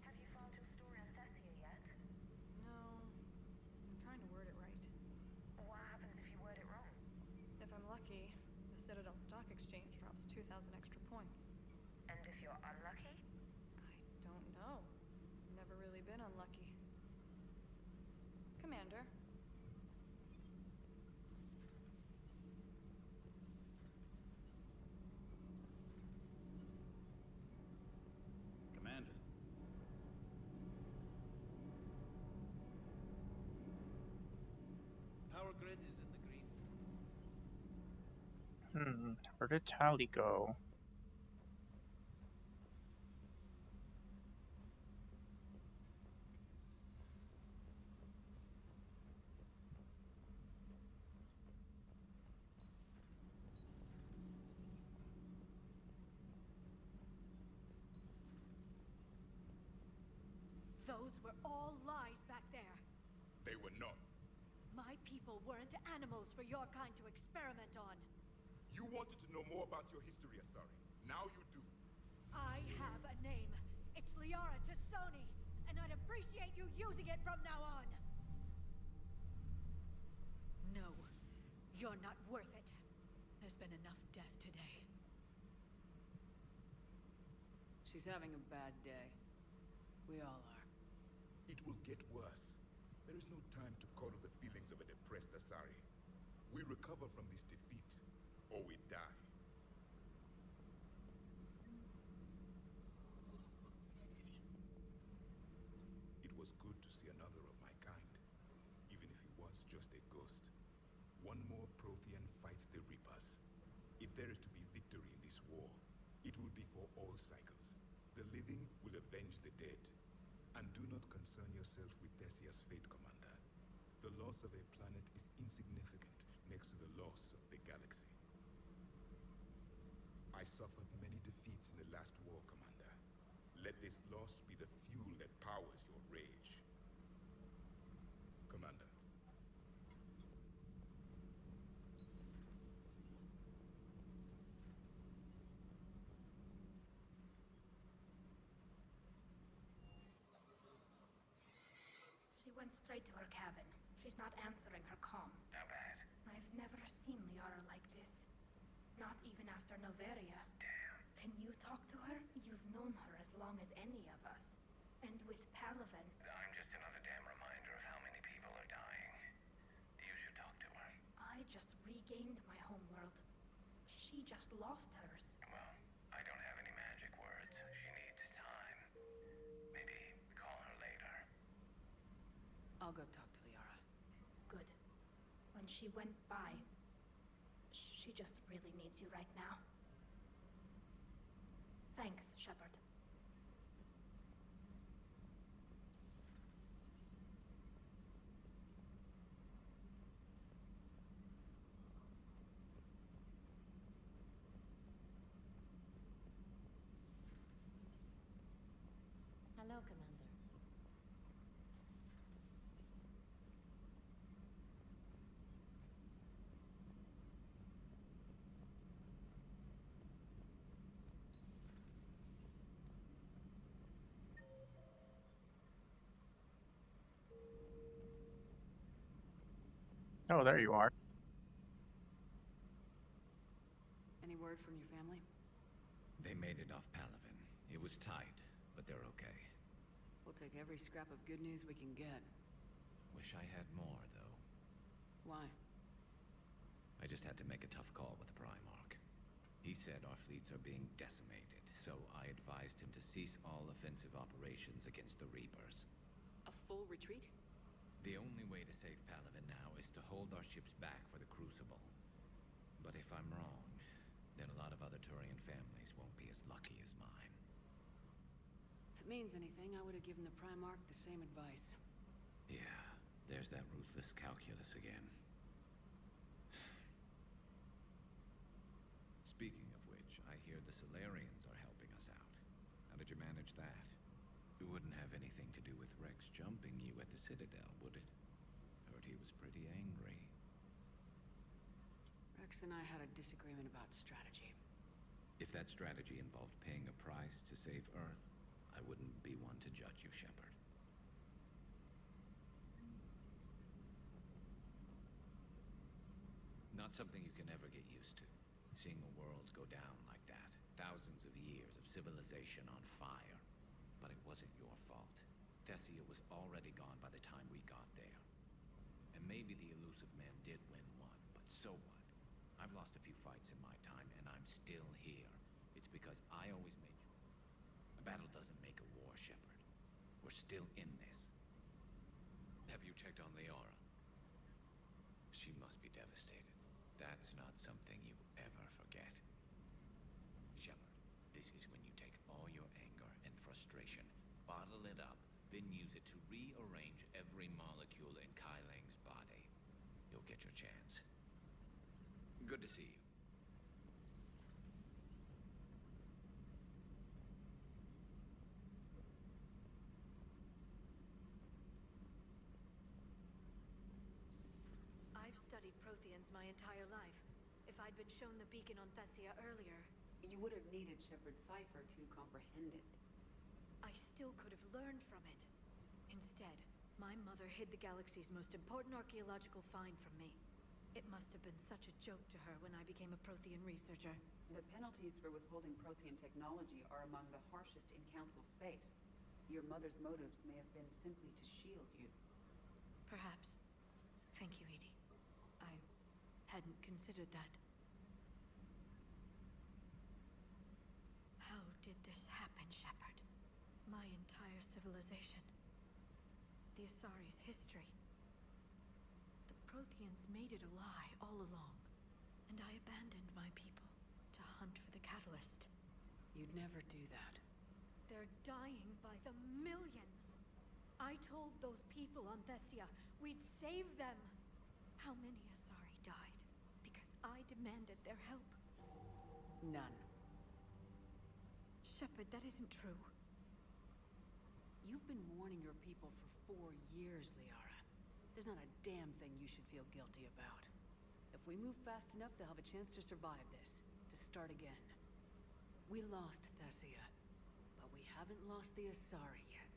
Have you found your story on Thessia yet? No. I'm trying to word it right. What happens if you word it wrong? If I'm lucky, the Citadel Stock Exchange drops 2,000 extra points. And if you're unlucky? I don't know. Never really been unlucky. Commander. Commander. Power grid is in the green. Where did Tally go? Those were all lies back there. They were not. My people weren't animals for your kind to experiment on. You wanted to know more about your history, Asari. Now you do. I have a name. It's Liara Tassoni, and I'd appreciate you using it from now on. No, you're not worth it. There's been enough death today. She's having a bad day. We all are. It will get worse. There is no time to coddle the feelings of a depressed Asari. We recover from this defeat, or we die. It was good to see another of my kind, even if he was just a ghost. One more Prothean fights the Reapers. If there is to be victory in this war, it will be for all cycles. The living will avenge the dead. And do not concern yourself with Thessia's fate, Commander. The loss of a planet is insignificant next to the loss of the galaxy. I suffered many defeats in the last war, Commander. Let this loss be the fuel that powers your rage. Commander. She went straight to her cabin. She's not answering her comm. How bad? I've never seen Liara like this. Not even after Noveria. Damn. Can you talk to her? You've known her as long as any of us. And with Palaven. I'm just another damn reminder of how many people are dying. You should talk to her. I just regained my homeworld. She just lost hers. Well, I don't have any magic words. She needs time. Maybe call her later. I'll go talk to Liara. Good. When she went by, she just really needs you right now. Thanks, Shepard. Hello, Commander. Oh, there you are. Any word from your family? They made it off Palaven. It was tight, but they're okay. We'll take every scrap of good news we can get. Wish I had more, though. Why? I just had to make a tough call with the Primarch. He said our fleets are being decimated, so I advised him to cease all offensive operations against the Reapers. A full retreat? The only way to save Palaven now is to hold our ships back for the Crucible. But if I'm wrong, then a lot of other Turian families won't be as lucky as mine. If it means anything, I would have given the Primarch the same advice. Yeah, there's that ruthless calculus again. Speaking of which, I hear the Solarians are helping us out. How did you manage that? It wouldn't have anything to do with Rex jumping you at the Citadel, would it? Heard he was pretty angry. Rex and I had a disagreement about strategy. If that strategy involved paying a price to save Earth, I wouldn't be one to judge you, Shepard. Not something you can ever get used to. Seeing a world go down like that. Thousands of years of civilization on fire. But it wasn't your fault. Thessia was already gone by the time we got there. And maybe the elusive man did win one, but so what? I've lost a few fights in my time, and I'm still here. It's because I always made sure. A battle doesn't make a war, Shepard. We're still in this. Have you checked on Liara? She must be devastated. That's not something you ever forget. Shepard, this is when you take all your anger and frustration, bottle it up, then use it to rearrange every molecule in Kai Lang's body. You'll get your chance. Good to see you. I've studied Protheans my entire life. If I'd been shown the beacon on Thessia earlier... You would have needed Shepard's cipher to comprehend it. I still could have learned from it. Instead, my mother hid the galaxy's most important archaeological find from me. It must have been such a joke to her when I became a Prothean researcher. The penalties for withholding Protean technology are among the harshest in Council space. Your mother's motives may have been simply to shield you. Perhaps. Thank you, Edie. I hadn't considered that. How did this happen, Shepard? My entire civilization. The Asari's history. The Protheans made it a lie all along, and I abandoned my people to hunt for the catalyst. You'd never do that. They're dying by the millions. I told those people on Thessia we'd save them. How many Asari died because I demanded their help? None. Shepard, that isn't true. You've been warning your people for 4 years, Liara. There's not a damn thing you should feel guilty about. If we move fast enough, they'll have a chance to survive this, to start again. We lost Thessia, but we haven't lost the Asari yet.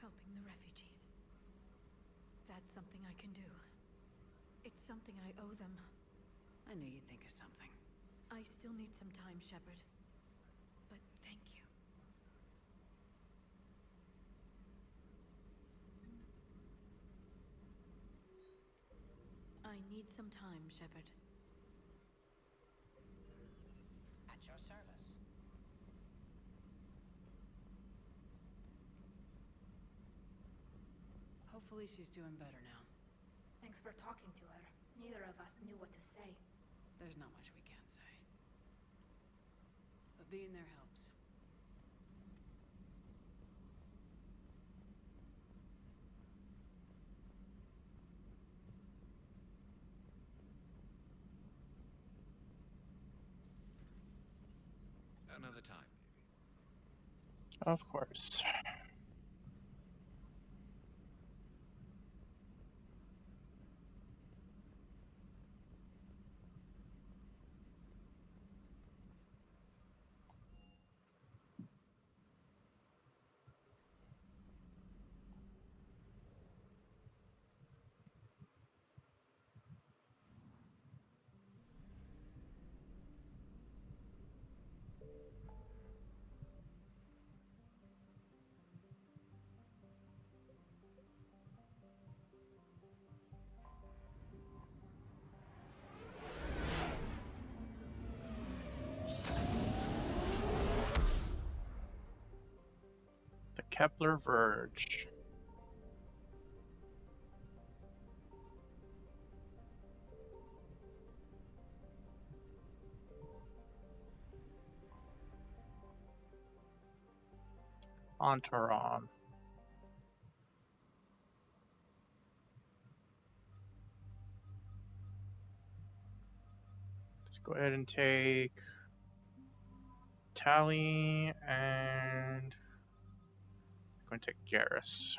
Helping the refugees. That's something I can do. It's something I owe them. I knew you'd think of something. I still need some time, Shepard. But thank you. I need some time, Shepard. At your service. Hopefully she's doing better now. Thanks for talking to her. Neither of us knew what to say. There's not much we can say. But being there helps. Another time, maybe. Of course. Kepler Verge. Ontaron. Let's go ahead and take Tally and I'm going to take Garrus.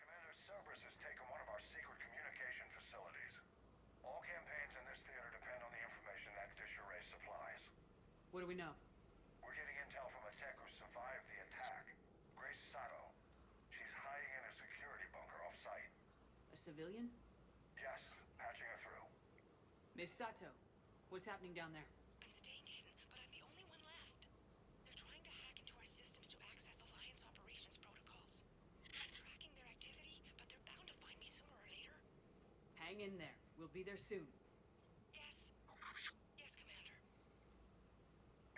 Commander, Cerberus has taken one of our secret communication facilities. All campaigns in this theater depend on the information that dish array supplies. What do we know? We're getting intel from a tech who survived the attack. Grace Sato. She's hiding in a security bunker off-site. A civilian? Yes, patching her through. Miss Sato, what's happening down there? I'm staying hidden, but I'm the only one left. They're trying to hack into our systems to access Alliance operations protocols. I'm tracking their activity, but they're bound to find me sooner or later. Hang in there. We'll be there soon. Yes. Yes, Commander.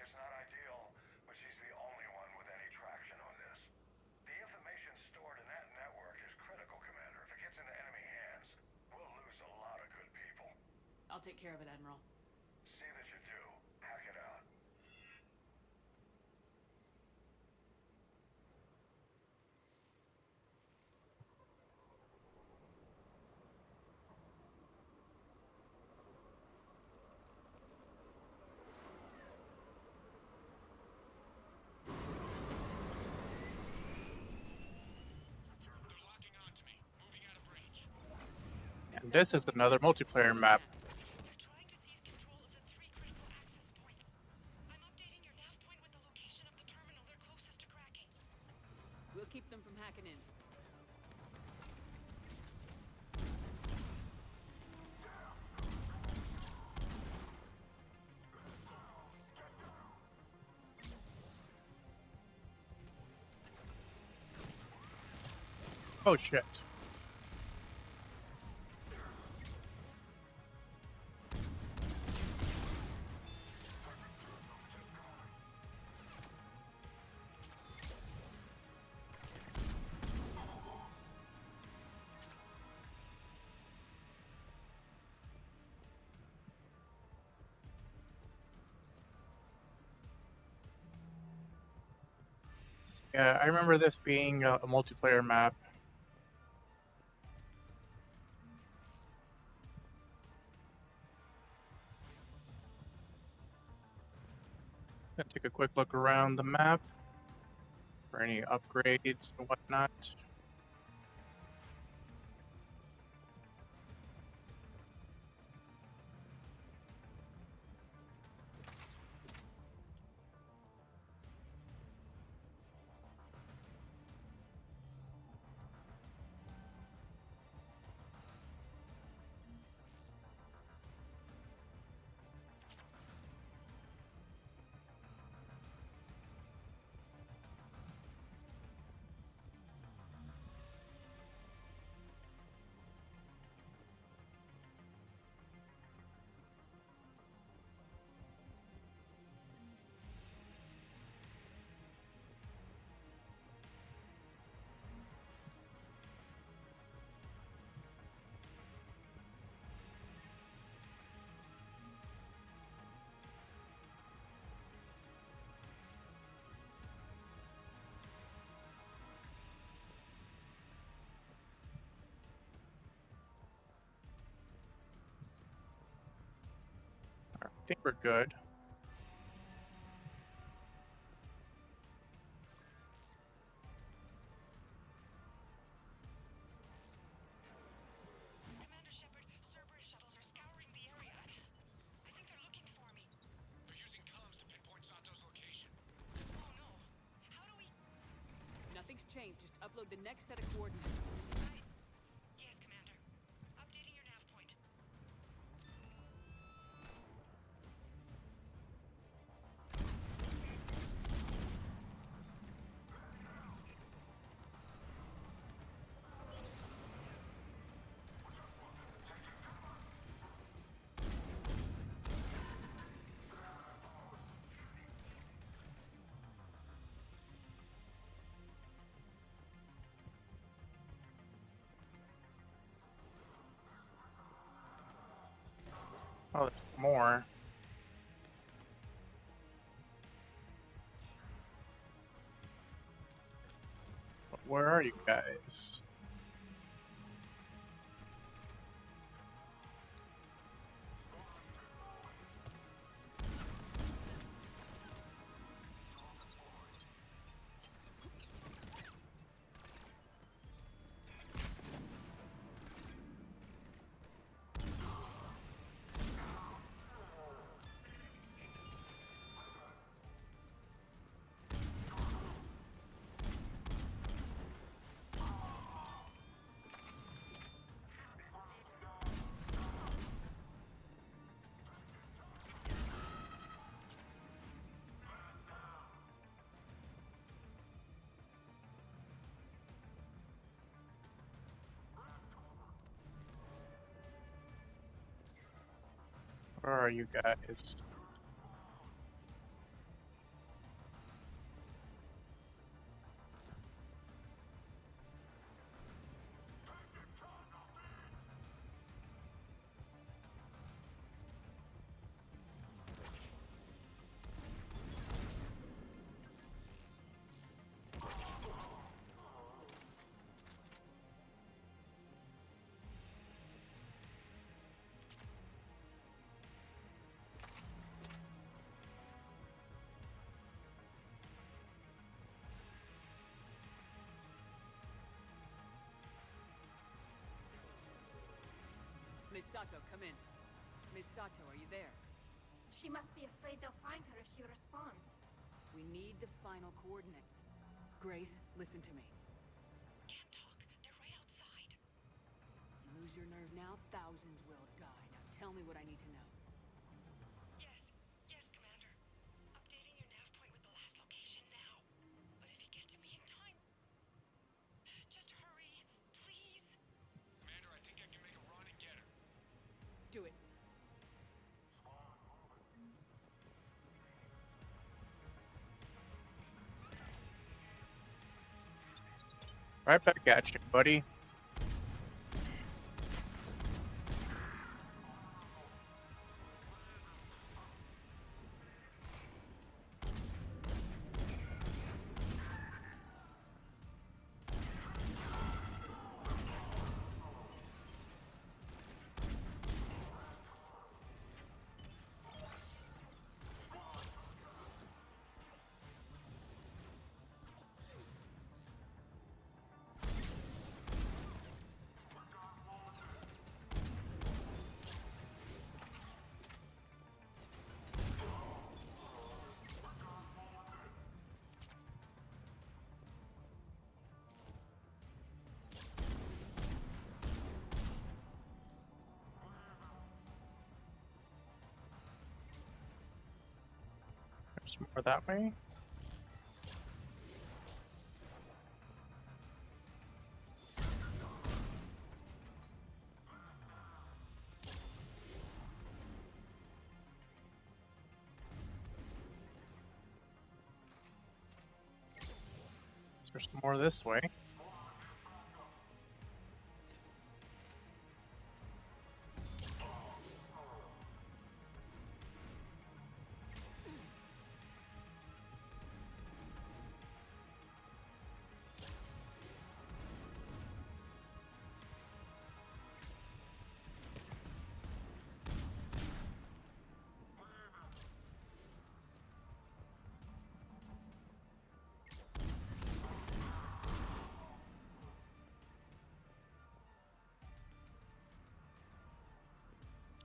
It's not ideal, but she's the only one with any traction on this. The information stored in that network is critical, Commander. If it gets into enemy hands, we'll lose a lot of good people. I'll take care of it, Admiral. See that you do. Hack it out. And this is another multiplayer map. They're trying to seize control of the 3 critical access points. I'm updating your nav point with the location of the terminal they're closest to cracking. We'll keep them from hacking in. Oh shit. Yeah, I remember this being a multiplayer map. Gonna take a quick look around the map for any upgrades and whatnot. I think we're good. changed. Just upload the next set of coordinates. Yes, Commander. Updating your nav point. Oh, there's more. But where are you guys? Where are you guys? Miss Sato, come in. Miss Sato, are you there? She must be afraid they'll find her if she responds. We need the final coordinates. Grace, listen to me. Can't talk. They're right outside. You lose your nerve now, thousands will die. Now tell me what I need to know. Yes. Yes, Commander. Updating your nav point with the last location now. But if you get to me in time... Just hurry, please. Commander, I think I can make a run and get her. Do it. Right back at you, buddy. There's more that way. There's more this way.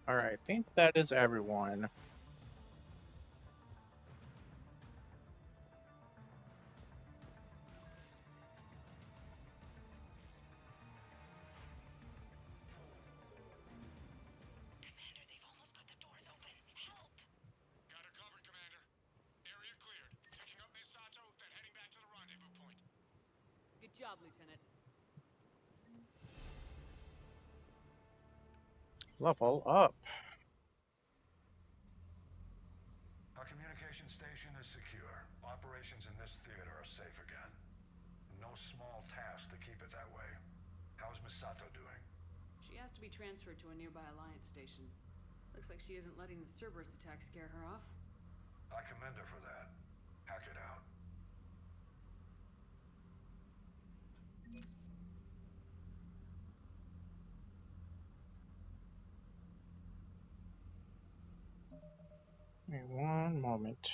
Alright, I think that is everyone. job, Lieutenant. Level up. Our communication station is secure. Operations in this theater are safe again. No small task to keep it that way. How's Misato doing? She asked to be transferred to a nearby Alliance station. Looks like she isn't letting the Cerberus attack scare her off. I commend her for that. Hack it out. Give me one moment.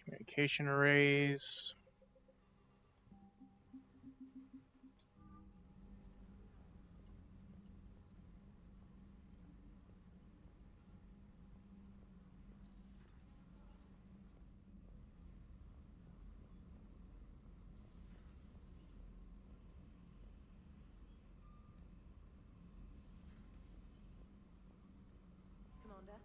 Communication arrays. Commander?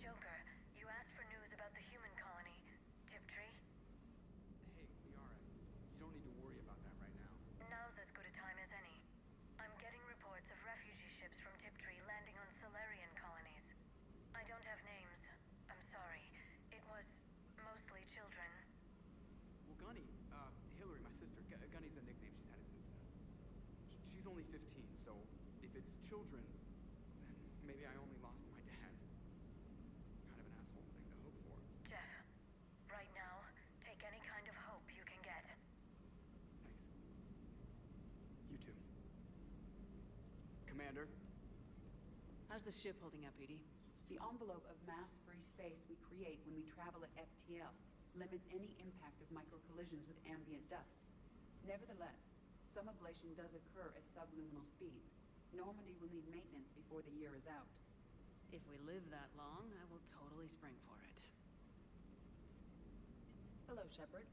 Joker, you asked for news about the human colony, Tiptree. Hey, Liara, you don't need to worry about that right now. Now's as good a time as any. I'm getting reports of refugee ships from Tiptree landing on Solarian colonies. I don't have names. I'm sorry. It was mostly children. Well, Gunny, Hillary, my sister, Gunny's a nickname. She's had it since, she's only 15, so if it's children, then maybe I only lost my dad. Kind of an asshole thing to hope for. Jeff, right now, take any kind of hope you can get. Thanks. You too. Commander? How's the ship holding up, Edie? The envelope of mass-free space we create when we travel at FTL limits any impact of micro-collisions with ambient dust. Nevertheless, some ablation does occur at subluminal speeds. Normandy will need maintenance before the year is out. If we live that long, I will totally spring for it. Hello, Shepard.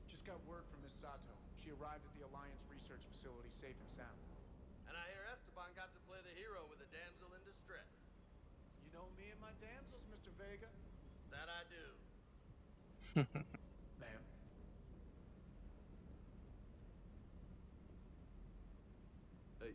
Just got got word from Miss Sato. She arrived at the Alliance research facility safe and sound. And I hear Esteban got to play the hero with a damsel in distress. You know me and my damsels, Mr. Vega. That I do. Ma'am. Hey.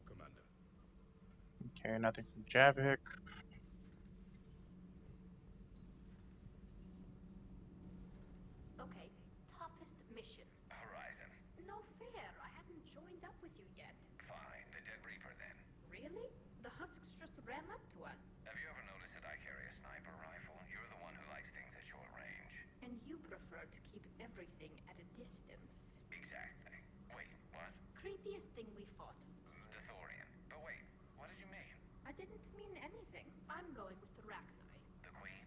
Commander. Okay, nothing from Javik. Okay, toughest mission. Horizon. No fair, I hadn't joined up with you yet. Fine, the Dead Reaper then. Really? The husks just ran up to us. Have you ever noticed that I carry a sniper rifle? You're the one who likes things at short range. And you prefer to keep everything at a distance. Exactly. Wait, what? Creepiest thing we fought. The Thorian. But wait, what did you mean? I didn't mean anything. I'm going with the Rachni. The Queen?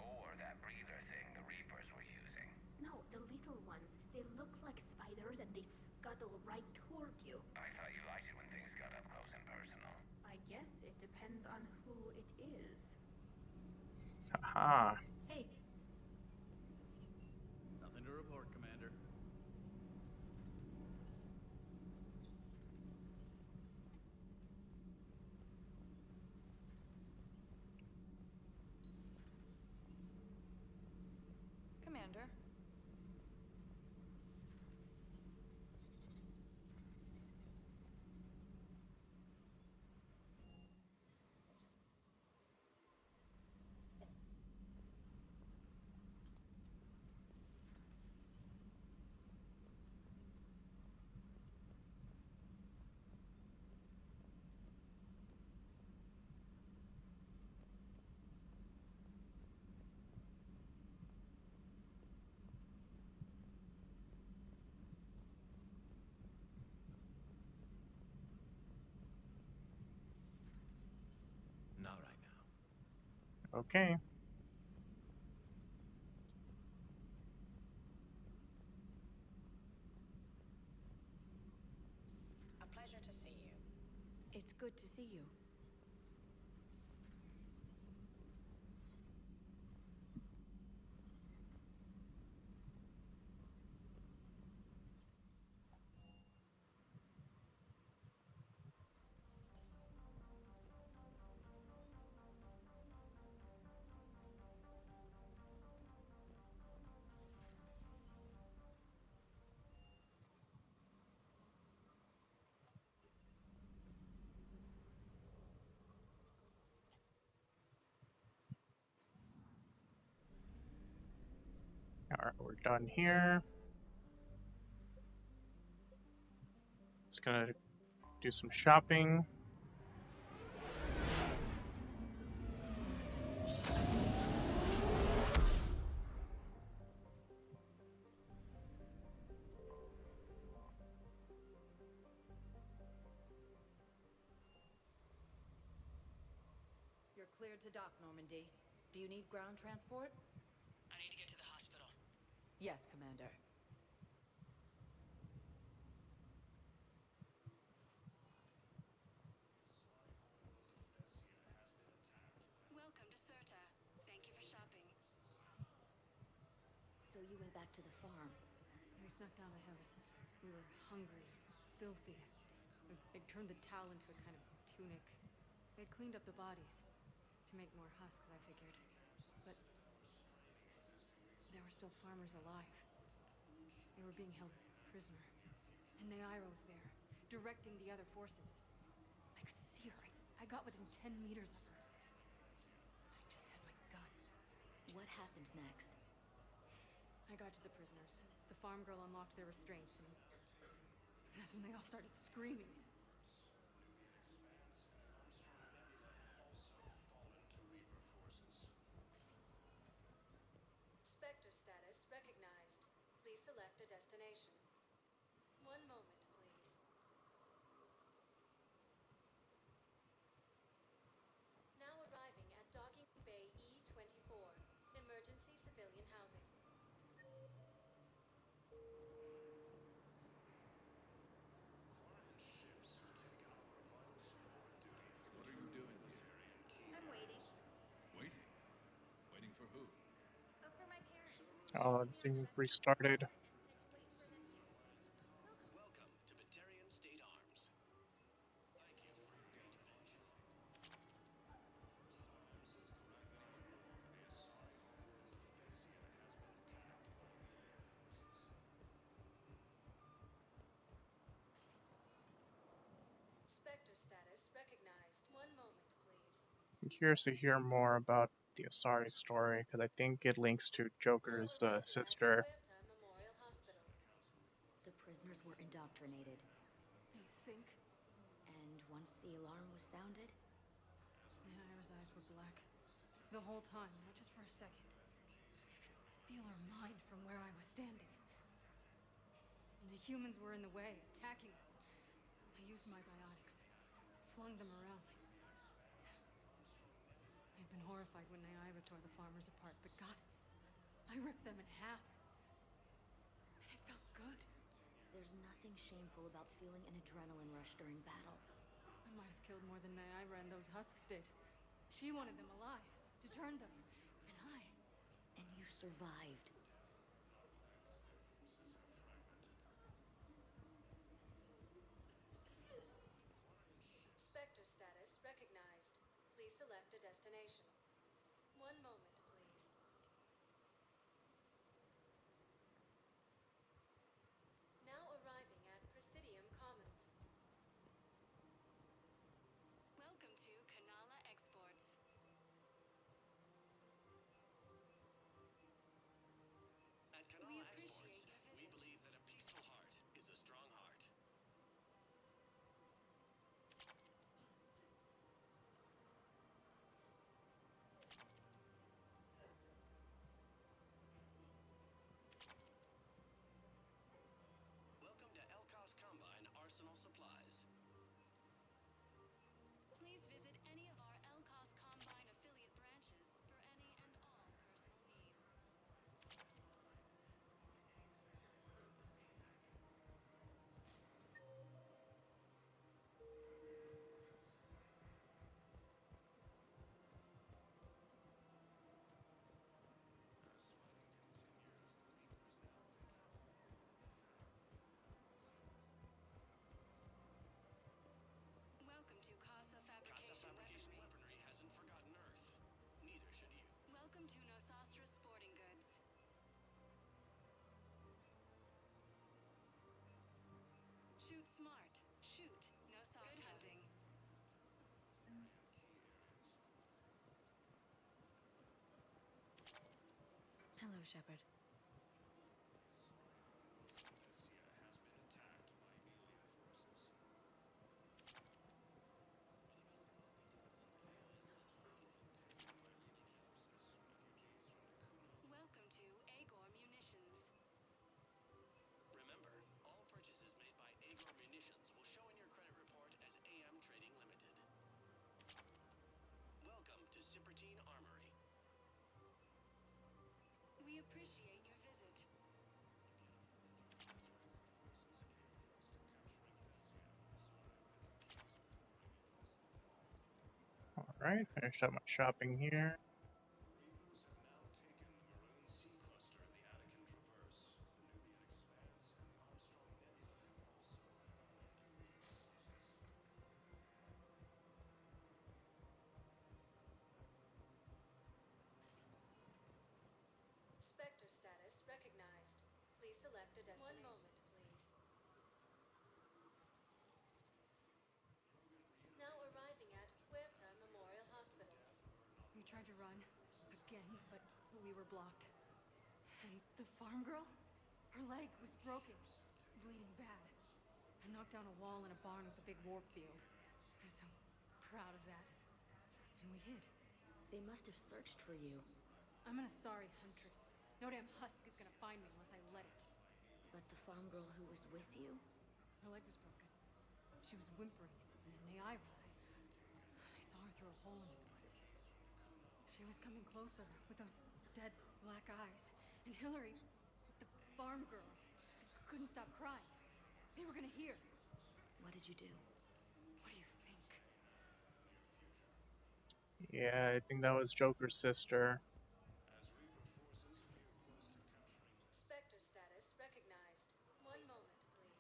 Or that breather thing the Reapers were using? No, the little ones. They look like spiders and they scuttle right toward you. I thought you liked it when things got up close and personal. I guess it depends on who it is. Aha. Hey. Nothing to report, Commander. Commander. Not right now. Okay. A pleasure to see you. It's good to see you. Alright, we're done here. Just gonna do some shopping. You're cleared to dock, Normandy. Do you need ground transport? I need to get to the hospital. Yes, Commander. back to the farm? We snuck down the hill. We were hungry, filthy. They'd turned the towel into a kind of tunic. They'd cleaned up the bodies to make more husks, I figured. But there were still farmers alive. They were being held prisoner. And Neaira was there, directing the other forces. I could see her. I got within 10 meters of her. I just had my gun. What happened next? I got to the prisoners. The farm girl unlocked their restraints, and that's when they all started screaming. Spectre status recognized. Please select a destination. One moment, please. Now arriving at Docking Bay E-24, emergency civilian housing. What are you doing there? I'm waiting. Waiting? Waiting for who? For my parents. Oh, the thing restarted. Welcome to Batarian State Arms. Thank you for your patronage. Spectre status recognized. One moment, please. I'm curious to hear more about the Asari story because I think it links to Joker's sister. Memorial Hospital. The prisoners were indoctrinated. You think? And once the alarm was sounded? Neaira's eyes were black. The whole time, not just for a second. I could feel her mind from where I was standing. The humans were in the way, attacking us. I used my biotics, flung them around. I'd been horrified when Neaira tore the farmers apart, but goddess, I ripped them in half. And it felt good. There's nothing shameful about feeling an adrenaline rush during battle. I might have killed more than Neaira and those husks did. She wanted them alive, to turn them, and I... And you survived. Spectre status recognized. Please select a destination. One moment, please. Now arriving at Presidium Commons. Welcome to Kanala Exports. At Kanala Exports, we believe that a peaceful heart is a strong heart. Welcome to Elkos Combine Arsenal Supplies. Please visit any of our Elkos Combine affiliate branches for any and all personal needs. Welcome to Casa Fabrication Weaponry hasn't forgotten Earth. Neither should you. Welcome to Nosastra Sporting Goods. Shoot smart. Shoot Nosastra. Good hunting. Hello, Shepard. Welcome to Agor Munitions. Remember, all purchases made by Agor Munitions will show in your credit report as AM Trading Limited. Welcome to Cipertine Armory. We appreciate your visit. Alright, finished up my shopping here. Reapers have now taken the Maroon Sea cluster of the Attican Traverse. a destination. 1 moment, please. Now arriving at Huerta Memorial Hospital. We tried to run again, but we were blocked. And the farm girl? Her leg was broken, bleeding bad. I knocked down a wall in a barn with a big warp field. I was so proud of that. And we hid. They must have searched for you. I'm an Asari huntress. No damn husk is gonna find me unless I let it. But the farm girl who was with you? Her leg was broken. She was whimpering, and in the eye, I saw her through a hole in the woods. She was coming closer with those dead black eyes. And Hillary, the farm girl, she couldn't stop crying. They were gonna hear. What did you do? What do you think? Yeah, I think that was Joker's sister. Spectre status recognized. 1 moment, please.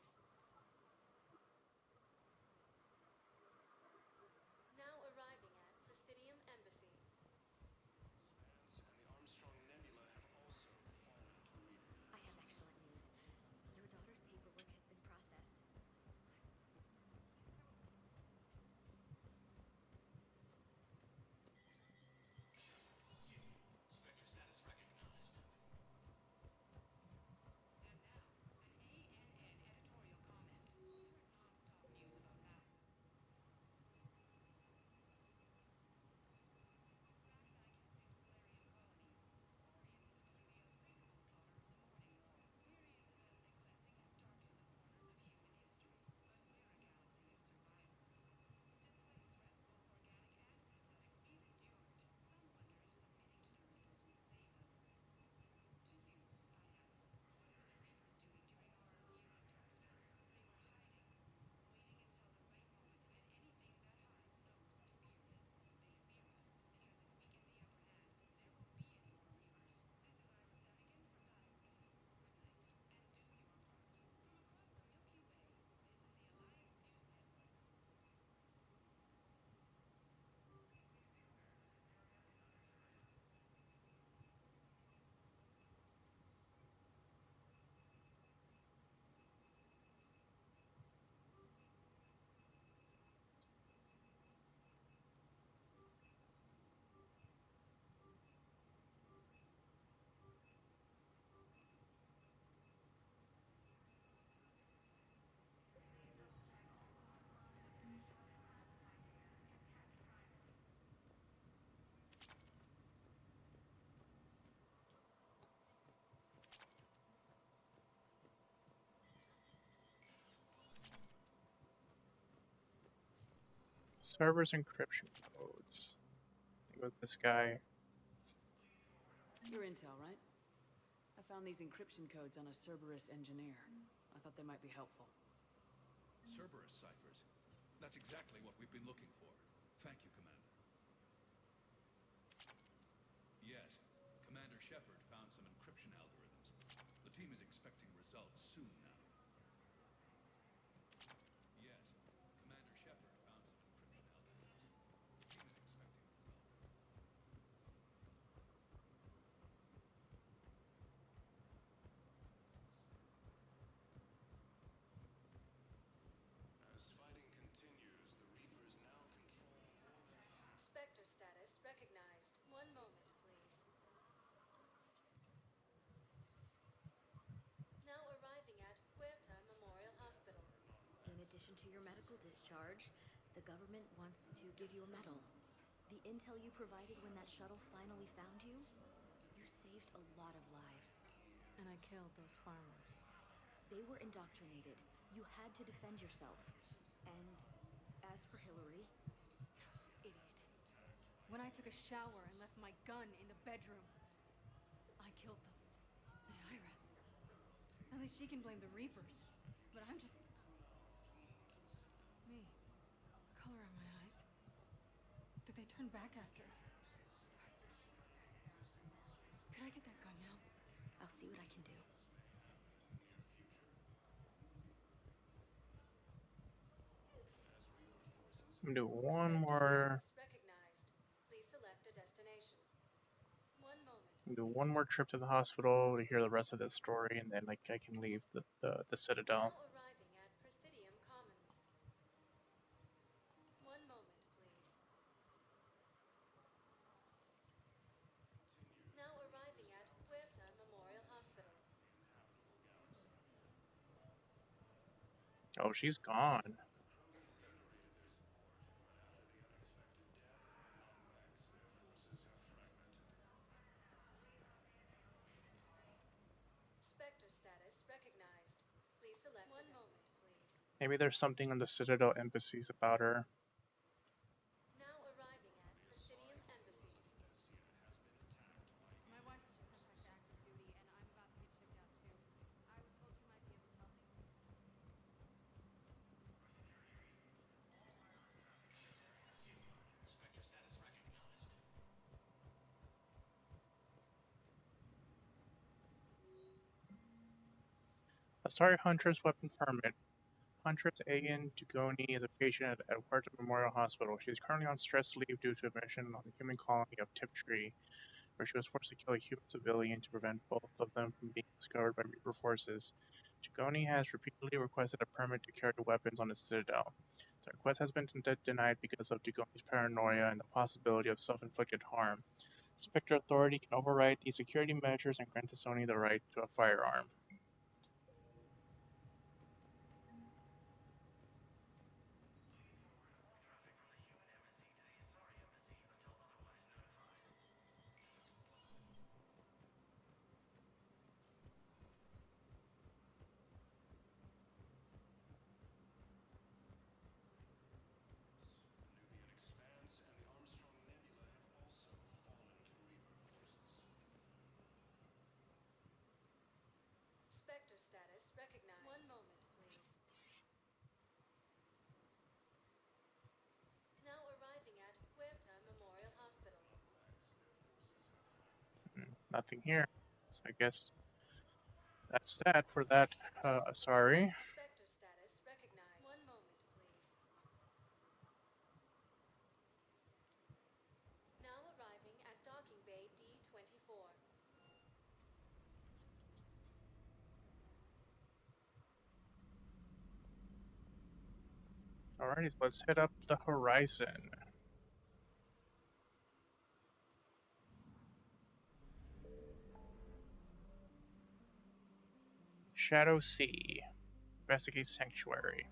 Now arriving at Presidium Embassy. I have excellent news. Your daughter's paperwork has been processed. Spectre status recognized. And now, an ANN editorial comment. We've heard non-stop news about mass. Bracknine consumed Solarian colonies. Orion lived through the unthinkable slaughter of the morning. Myriads of ethnic cleansing have darkened the corners of human history. But we're a galaxy of survivors. Despite threats both organic and synthetic, we've endured. Some wonder if submitting to the Reapers will save them. To you, I ask, what were the Reapers doing during Aura's years of dark space? They were hiding, waiting until the right moment, and anything that hides knows what fear is. They fear us, because if we get the upper hand, there won't be any more Reapers. This is Ira Stenigan from Battlespace. Good night, and do your part. From across the Milky Way, this is the Alliance News Network. Server's encryption codes. I think it was this guy. Your intel, right? I found these encryption codes on a Cerberus engineer. I thought they might be helpful. Cerberus ciphers. That's exactly what we've been looking for. Thank you, Commander. Yes, Commander Shepard found some encryption algorithms. The team is expecting results soon now. Yes, Commander Shepard found some encryption algorithms. The team is expecting results. As fighting continues, the Reapers now control more than half. Spectre status recognized. 1 moment, please. Now arriving at Huerta Memorial Hospital. In addition to your medical discharge, the government wants to give you a medal. The intel you provided when that shuttle finally found you, you saved a lot of lives. And I killed those farmers. They were indoctrinated. You had to defend yourself. And as for Hillary... Idiot. When I took a shower and left my gun in the bedroom, I killed them. Ira. At least she can blame the Reapers. But I'm just... me. The color of my eyes. Did they turn back after? Could I get that gun now? I'll see what I can do. I'm gonna do one more Recognized. Please select a destination. 1 moment. do one more trip to the hospital to hear the rest of this story, and then I can leave the Citadel. Now arriving at Presidium Commons. One moment, please. Now arriving at Huerta Memorial Hospital. Oh, she's gone. Spectre status recognized. Please select one moment, please. Maybe there's something in the Citadel embassies about her. Now arriving at Presidium Embassies. My wife was just sent back to active duty, and I'm about to get shipped out too. I was told you might be able to help me. Spectre status recognized. Sorry, Huntress weapon permit. Huntress Agan Dugoni is a patient at Huerta Memorial Hospital. She is currently on stress leave due to a mission on the human colony of Tiptree, where she was forced to kill a human civilian to prevent both of them from being discovered by Reaper forces. Dugoni has repeatedly requested a permit to carry weapons on the Citadel. The request has been denied because of Dugoni's paranoia and the possibility of self-inflicted harm. Spectre Authority can override these security measures and grant Sony the right to a firearm. Spectre status recognized. One moment, please. Now arriving at Huerta Memorial Hospital. Nothing here. So I guess that's that for that. Sorry. Spectre status recognized. One moment, please. Now arriving at Docking Bay D-24. Alrighty, so let's hit up the horizon. Shadow Sea. Investigate Sanctuary.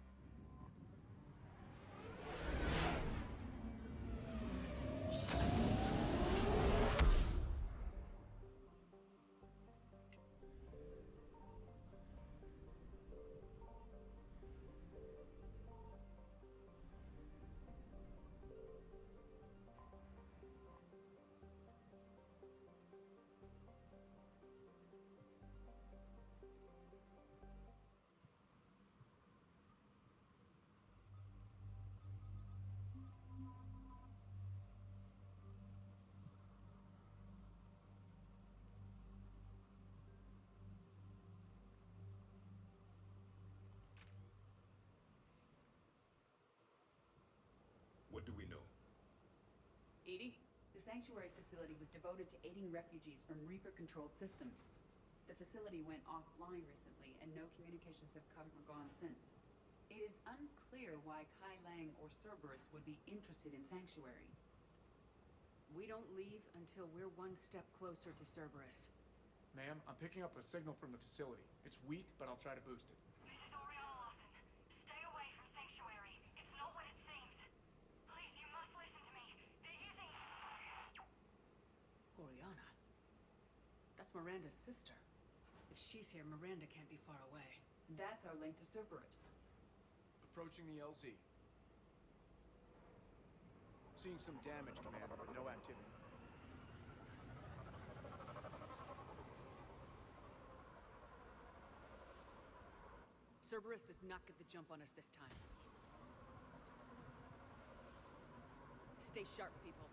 What do we know? EDI, the sanctuary facility was devoted to aiding refugees from Reaper-controlled systems. The facility went offline recently, and no communications have come or gone since. It is unclear why Kai Lang or Cerberus would be interested in Sanctuary. We don't leave until we're one step closer to Cerberus. Ma'am, I'm picking up a signal from the facility. It's weak, but I'll try to boost it. This is Oriana Lawson. Stay away from Sanctuary. It's not what it seems. Please, you must listen to me. They're using... Oriana? That's Miranda's sister. If she's here, Miranda can't be far away. That's our link to Cerberus. Approaching the LZ. Seeing some damage, Commander, but no activity. Cerberus does not get the jump on us this time. Stay sharp, people.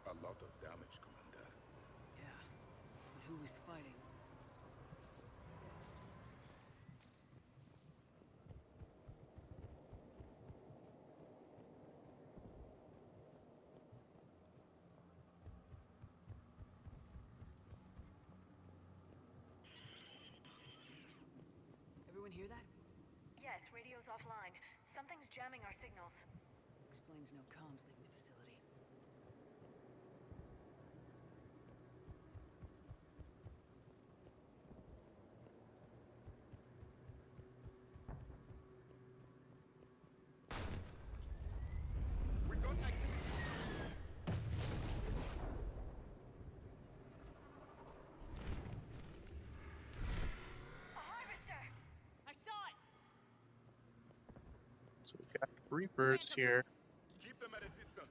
A lot of damage, Commander. Yeah. But who is fighting? hear that? Yes, radio's offline. Something's jamming our signals. Explains no comms leaving the facility. We got activity. A harvester! I saw it! So we've got Reapers here Keep them at a distance.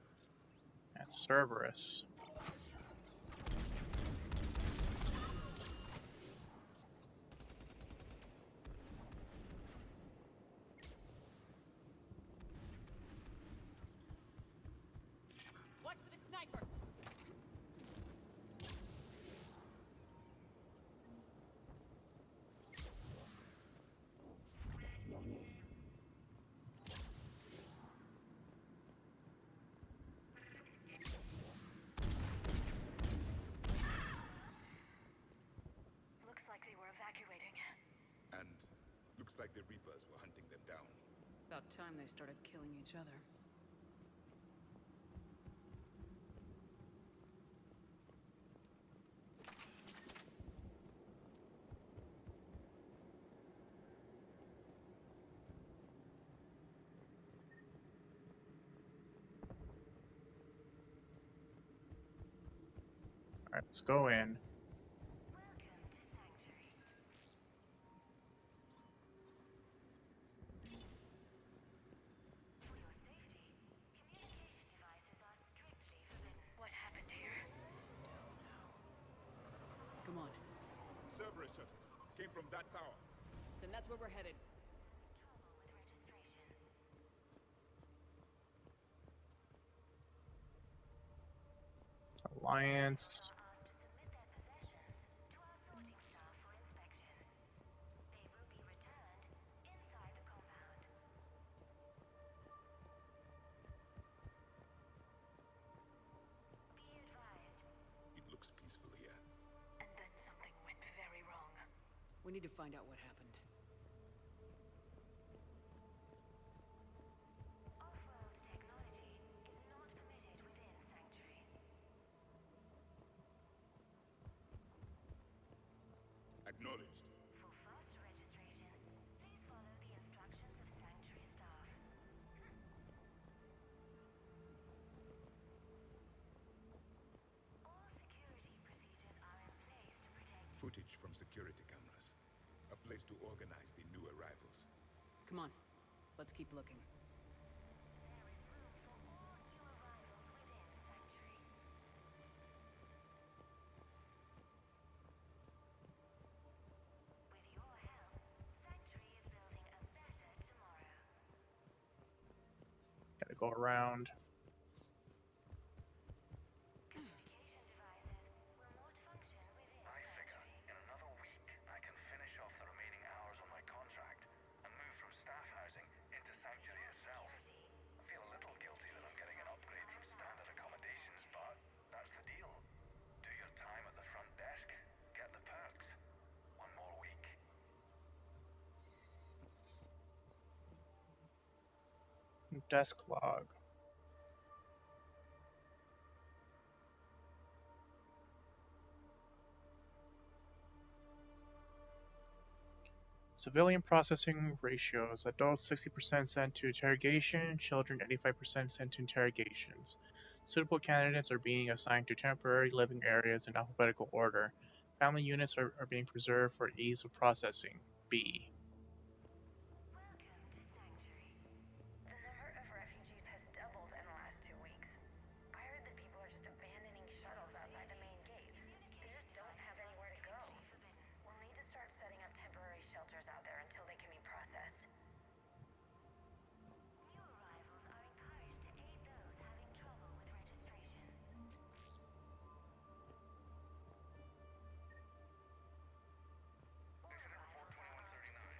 and Cerberus. Watch for the sniper! Looks like they were evacuating. And looks like the Reapers were hunting them down. About time they started killing each other. Alright, let's go in. What happened here? Come on. Cerberus shuttle came from that tower. Then that's where we're headed. Alliance. It looks peaceful here. And then something went very wrong. We need to find out what happened. Off-world technology is not permitted within Sanctuary. Acknowledged. For fast registration, please follow the instructions of Sanctuary staff. All security procedures are in place to protect. Footage from security cameras. A place to organize the new arrivals. Come on. Let's keep looking. There is room for all new arrivals within Sanctuary. With your help, Sanctuary is building a better tomorrow. Gotta go around. Communication devices will not function within I figure Sanctuary. in another week I can finish off the remaining hours on my contract and move from staff housing into Sanctuary itself. I feel a little guilty that I'm getting an upgrade from standard accommodations, but that's the deal. Do your time at the front desk, get the perks. One more week. Desk log. Civilian processing ratios. Adults 60% sent to interrogation, children 85% sent to interrogations. Suitable candidates are being assigned to temporary living areas in alphabetical order. Family units are being preserved for ease of processing. B. Welcome to Sanctuary. The number of refugees has doubled in the last 2 weeks. I heard that people are just abandoning shuttles outside the main gate. They just don't have anywhere to go. We'll need to start setting up temporary shelters out there until they can be processed. New arrivals are encouraged to aid those having trouble with registration. Incident report 2139.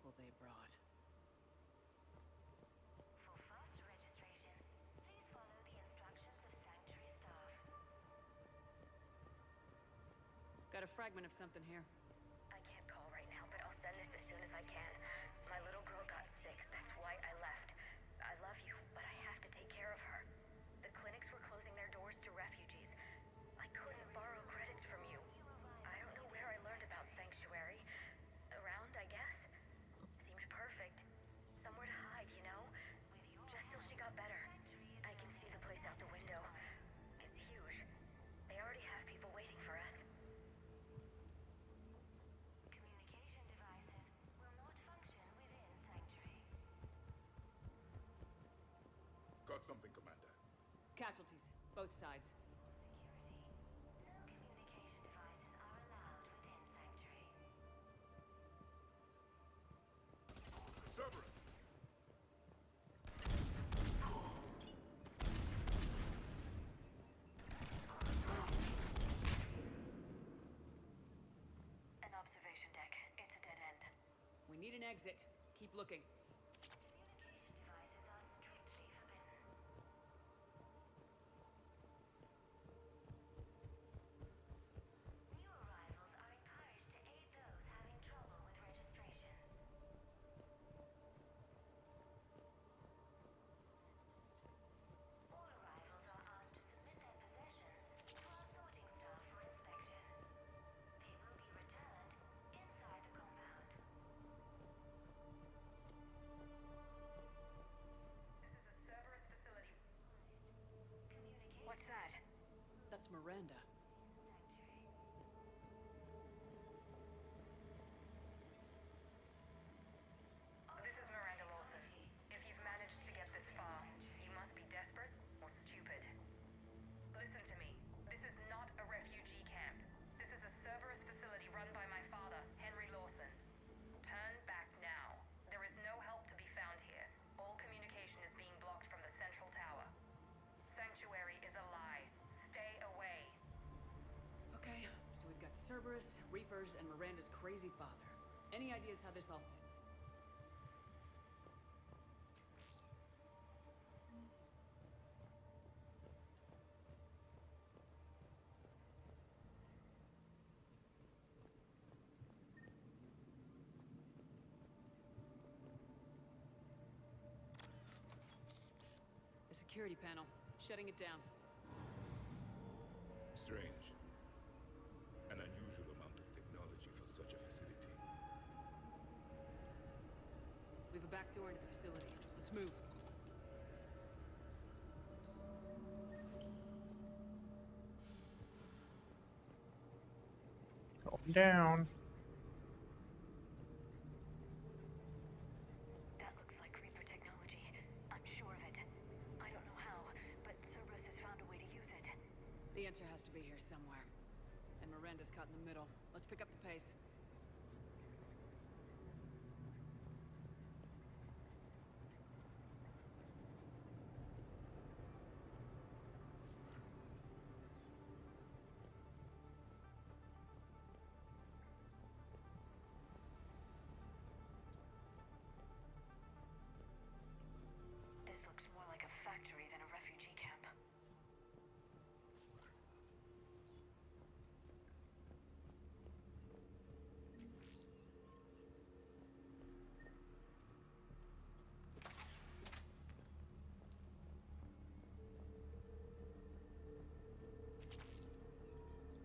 people they brought. For fast registration, please follow the instructions of Sanctuary staff. Got a fragment of something here. I can't call right now, but I'll send this as soon as I can. My little girl got sick, that's why I left. I love you, but I have to take care of her. The clinics were closing their doors to refugees. I couldn't borrow credits from you. I don't know where I learned about Sanctuary. Around, I guess. Seemed perfect. Somewhere to hide, you know? Just till she got better. I can see the place out the window. It's huge. They already have people waiting for us. Communication devices will not function within Sanctuary. Got something, Commander. Casualties, both sides. No communication devices are allowed within Sanctuary. Cerberus! An observation deck. It's a dead end. We need an exit. Keep looking. Communication devices are strictly forbidden. New arrivals are encouraged to aid those having trouble with registration. All arrivals are asked to submit their possessions to our sorting staff for inspection. They will be returned inside the compound. This is a Cerberus facility. Communication. What's that? That's Miranda. This is Miranda Lawson. If you've managed to get this far, you must be desperate or stupid. Listen to me. This is not a refugee camp. This is a Cerberus facility run by my father, Henry Lawson. Turn back now. There is no help to be found here. All communication is being blocked from the central tower. Sanctuary is a lie. Stay away. Okay, so we've got Cerberus, Reapers, and Miranda's crazy father. Any ideas how this all fits? The security panel. Shutting it down. Strange. An unusual amount of technology for such a facility. We have a back door into the facility. Let's move. Going down. That looks like Reaper technology. I'm sure of it. I don't know how, but Cerberus has found a way to use it. The answer has to be here somewhere. And Miranda's caught in the middle. Let's pick up the pace. This looks more like a factory than a refugee camp.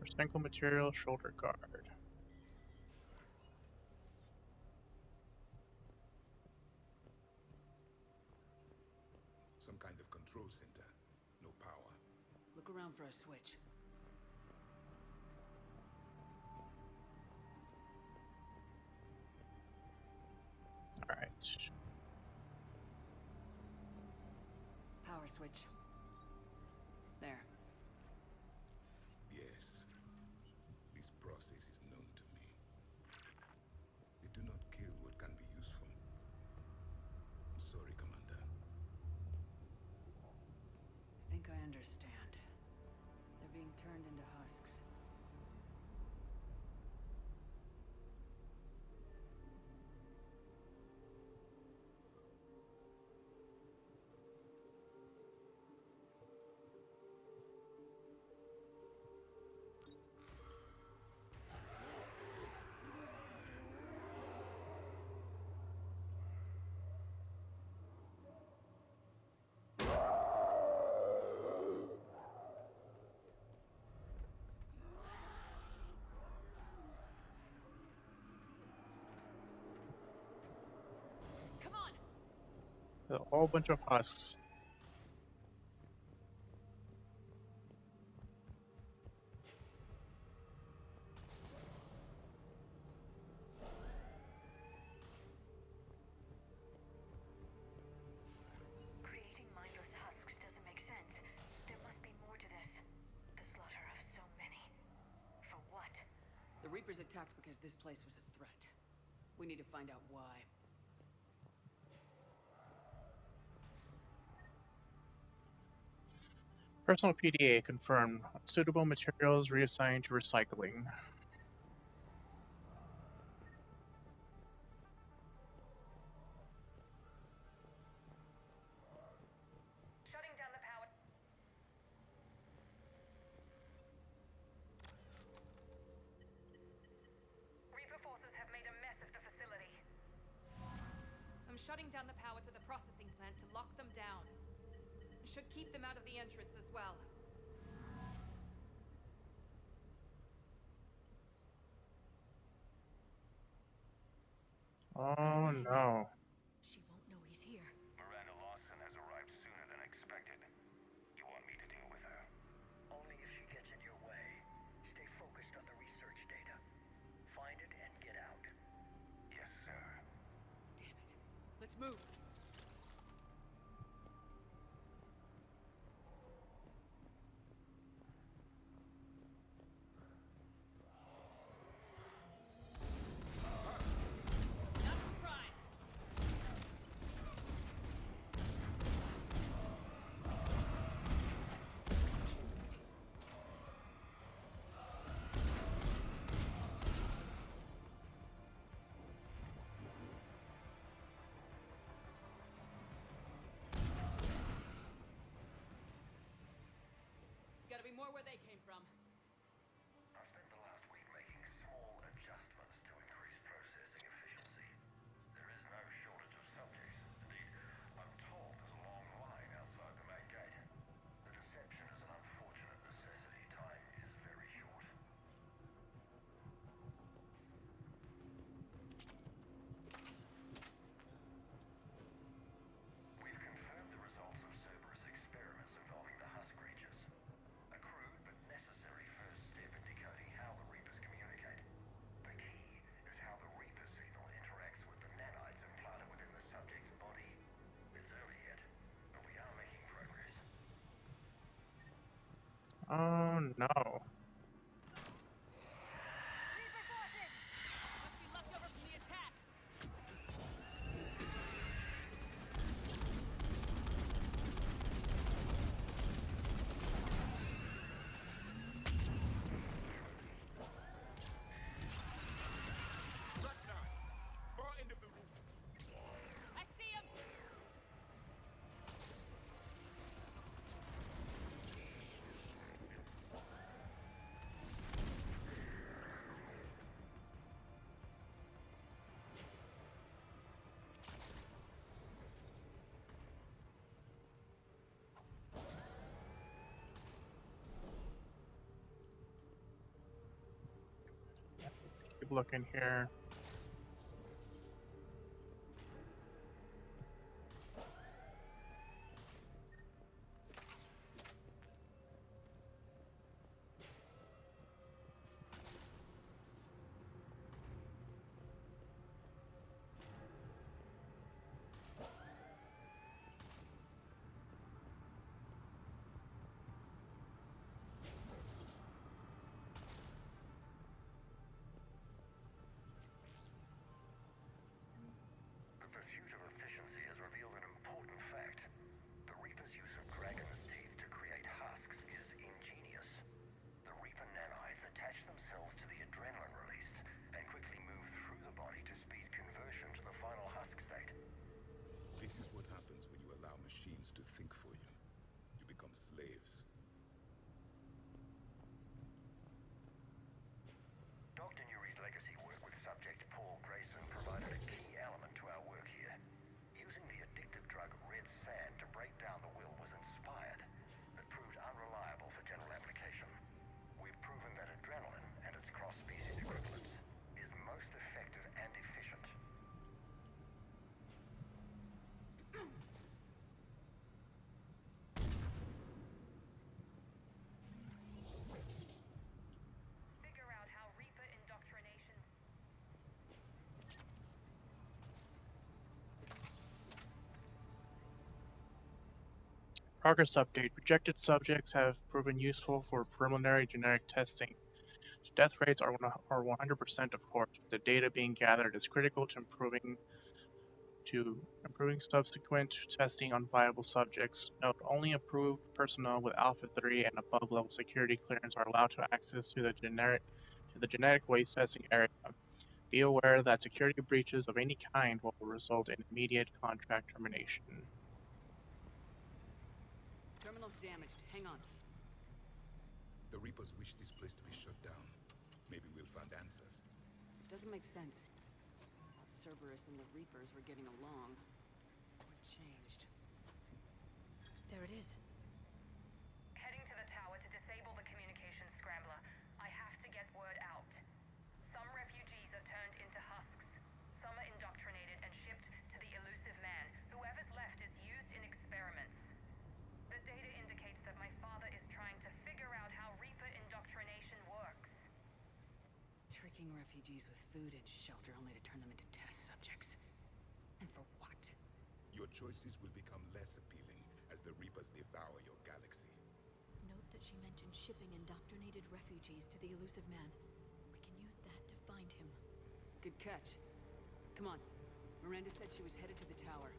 Recycle material shoulder guard. Some kind of control center. No power. Look around for a switch. Alright. Power switch. There. Yes. This process is known to me. They do not kill what can be useful. I'm sorry, Commander. I think I understand. They're being turned into husks. A whole bunch of husks. Creating mindless husks doesn't make sense. There must be more to this. The slaughter of so many. For what? The Reapers attacked because this place was a threat. We need to find out why. Personal PDA confirmed. Suitable materials reassigned to recycling. Shutting down the power. Reaper forces have made a mess of the facility. I'm shutting down the power to the processing plant to lock them down. Should keep them out of the entrance as well. Oh no. She won't know he's here. Miranda Lawson has arrived sooner than expected. You want me to deal with her? Only if she gets in your way. Stay focused on the research data. Find it and get out. Yes, sir. Damn it. Let's move. Not surprised. Gotta be more where they came from. I spent the last week making small adjustments to increase processing efficiency. There is no shortage of subjects. Indeed, I'm told there's a long line outside the main gate. The deception is an unfortunate necessity. Time is very short. We've confirmed the results of Cerberus experiments involving the husk creatures. A crude but necessary first step in decoding how the Reapers communicate. The key is how the Reaper signal interacts with the nanites implanted within the subject's body. It's early yet, but we are making progress. Oh no. Must be left over from the attack. Far end of the room. I see him. Let's keep looking here. The pursuit of efficiency has revealed an important fact. The Reaper's use of dragon's teeth to create husks is ingenious. The Reaper nanites attach themselves to the adrenaline released and quickly move through the body to speed conversion to the final husk state. This is what happens when you allow machines to think for you. You become slaves. Dr. Nuri's legacy work with subject Paul Grayson provided a key element to our work here. Using the addictive drug red sand to break down the will was inspired, but proved unreliable for general application. We've proven that adrenaline and its cross-species equivalents is most effective and efficient. Progress update. Rejected subjects have proven useful for preliminary genetic testing. Death rates are 100%, of course, but the data being gathered is critical to improving subsequent testing on viable subjects. Note, only approved personnel with Alpha 3 and above level security clearance are allowed to access to the genetic waste testing area. Be aware that security breaches of any kind will result in immediate contract termination. Terminal's damaged. Hang on. The Reapers wish this place to be shut down. Maybe we'll find answers. It doesn't make sense. Thought Cerberus and the Reapers were getting along. What changed? There it is. Heading to the tower to disable the communications scrambler. I have to get word out. Some refugees are turned into husks. Some are indoctrinated and shipped to the elusive man. Whoever's left is used in experiments. The data indicates that my father is trying to figure out how Reaper indoctrination works. Tricking refugees with food and shelter only to turn them into test subjects. And for what? Your choices will become less appealing as the Reapers devour your galaxy. Note that she mentioned shipping indoctrinated refugees to the elusive man. We can use that to find him. Good catch. Come on. Miranda said she was headed to the tower.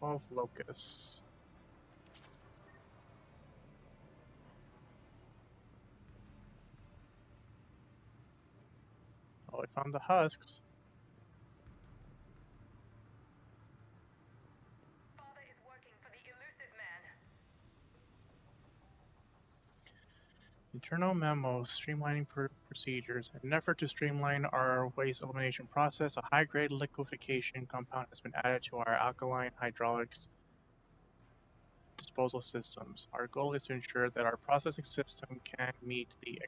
M12 Locus. Oh, we found the husks. Father is working for the elusive man. Internal memo streamlining procedures. In an effort to streamline our waste elimination process, a high-grade liquefaction compound has been added to our alkaline hydraulics disposal systems. Our goal is to ensure that our processing system can meet the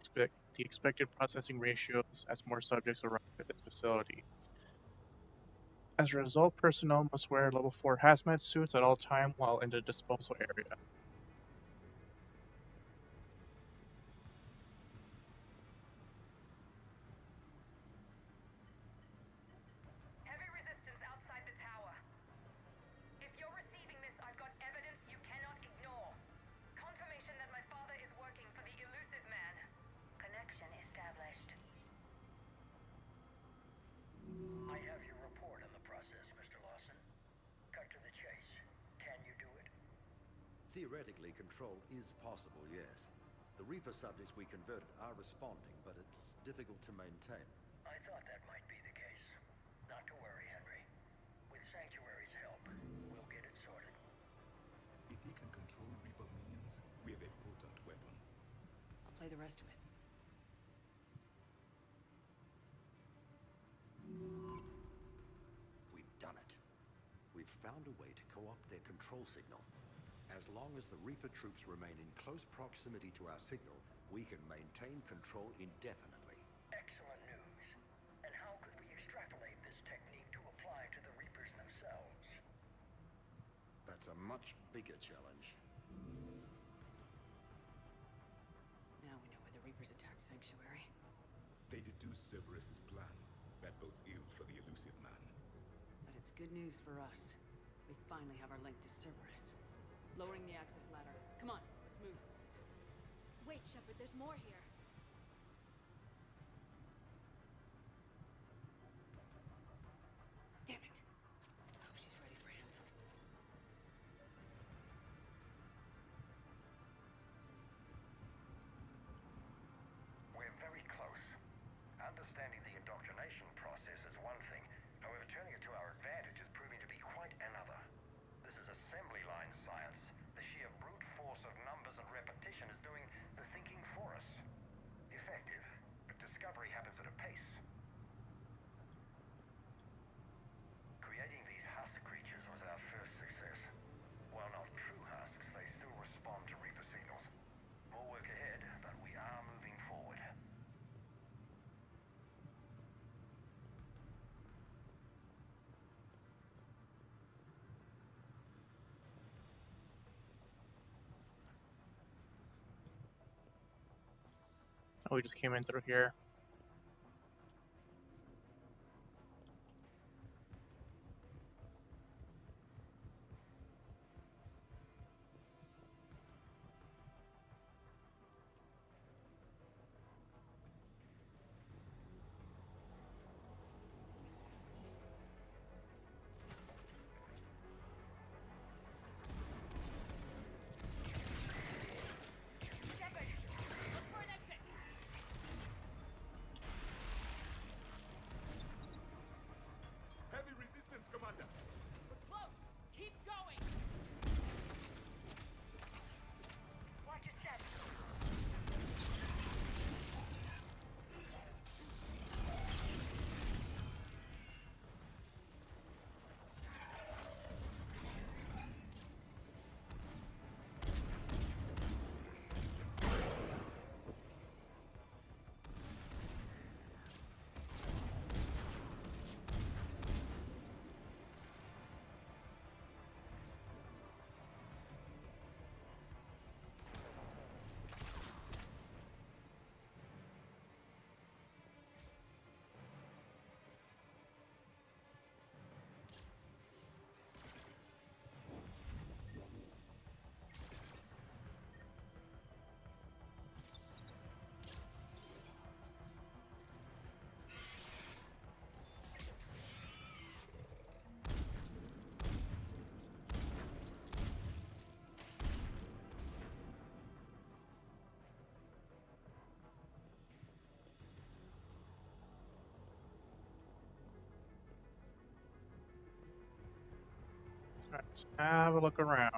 expected processing ratios as more subjects arrive at this facility. As a result, personnel must wear level 4 hazmat suits at all times while in the disposal area. Heavy resistance outside the tower. If you're receiving this, I've got evidence you cannot ignore. Confirmation that my father is working for the elusive man. Connection established. I have your report on the process, Mr. Lawson. Cut to the chase. Can you do it? Theoretically, control is possible, yes. The Reaper subjects we converted are responding, but it's difficult to maintain. I thought that might be the case. Not to worry, Henry. With Sanctuary's help, we'll get it sorted. If he can control Reaper minions, we have a potent weapon. I'll play the rest of it. We've done it. We've found a way to co-opt their control signal. As long as the Reaper troops remain in close proximity to our signal, we can maintain control indefinitely. Excellent news. And how could we extrapolate this technique to apply to the Reapers themselves? That's a much bigger challenge. Now we know why the Reapers attacked Sanctuary. They deduce Cerberus's plan. That bodes ill for the elusive man. But it's good news for us. We finally have our link to Cerberus. Lowering the access ladder. Come on, let's move. Wait, Shepard, there's more here. Damn it. I hope she's ready for him. We're very close. Understanding the indoctrination process is one thing. However, turning it to our advantage is proving to be quite another. This is assembly line science. The sheer brute force of numbers and repetition is doing the thinking for us. Effective, but discovery happens at a pace. Creating these husk creatures was our first success. While not true husks, they still respond to Reaper signals. More work ahead, but we are moving forward. Oh, we just came in through here. Heavy resistance, Commander. We're close. Keep going. Watch your step. Let's have a look around.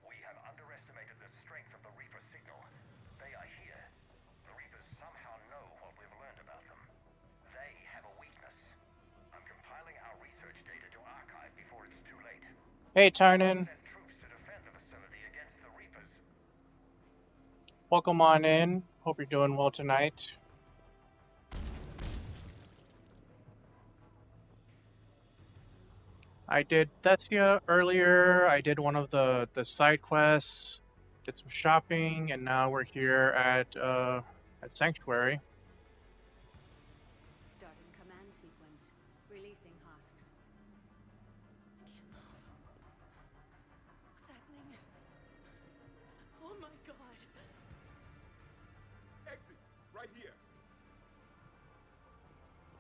We have underestimated the strength of the Reaper signal. They are here. The Reapers somehow know what we've learned about them. They have a weakness. I'm compiling our research data to archive before it's too late. Hey, Tynan. Send troops to defend the facility against the Reapers. Welcome on in. Hope you're doing well tonight. I did Thessia earlier. I did one of the side quests, did some shopping, and now we're here at Sanctuary. Starting command sequence. Releasing husks. Can't move. What's happening? Oh my god. Exit, right here.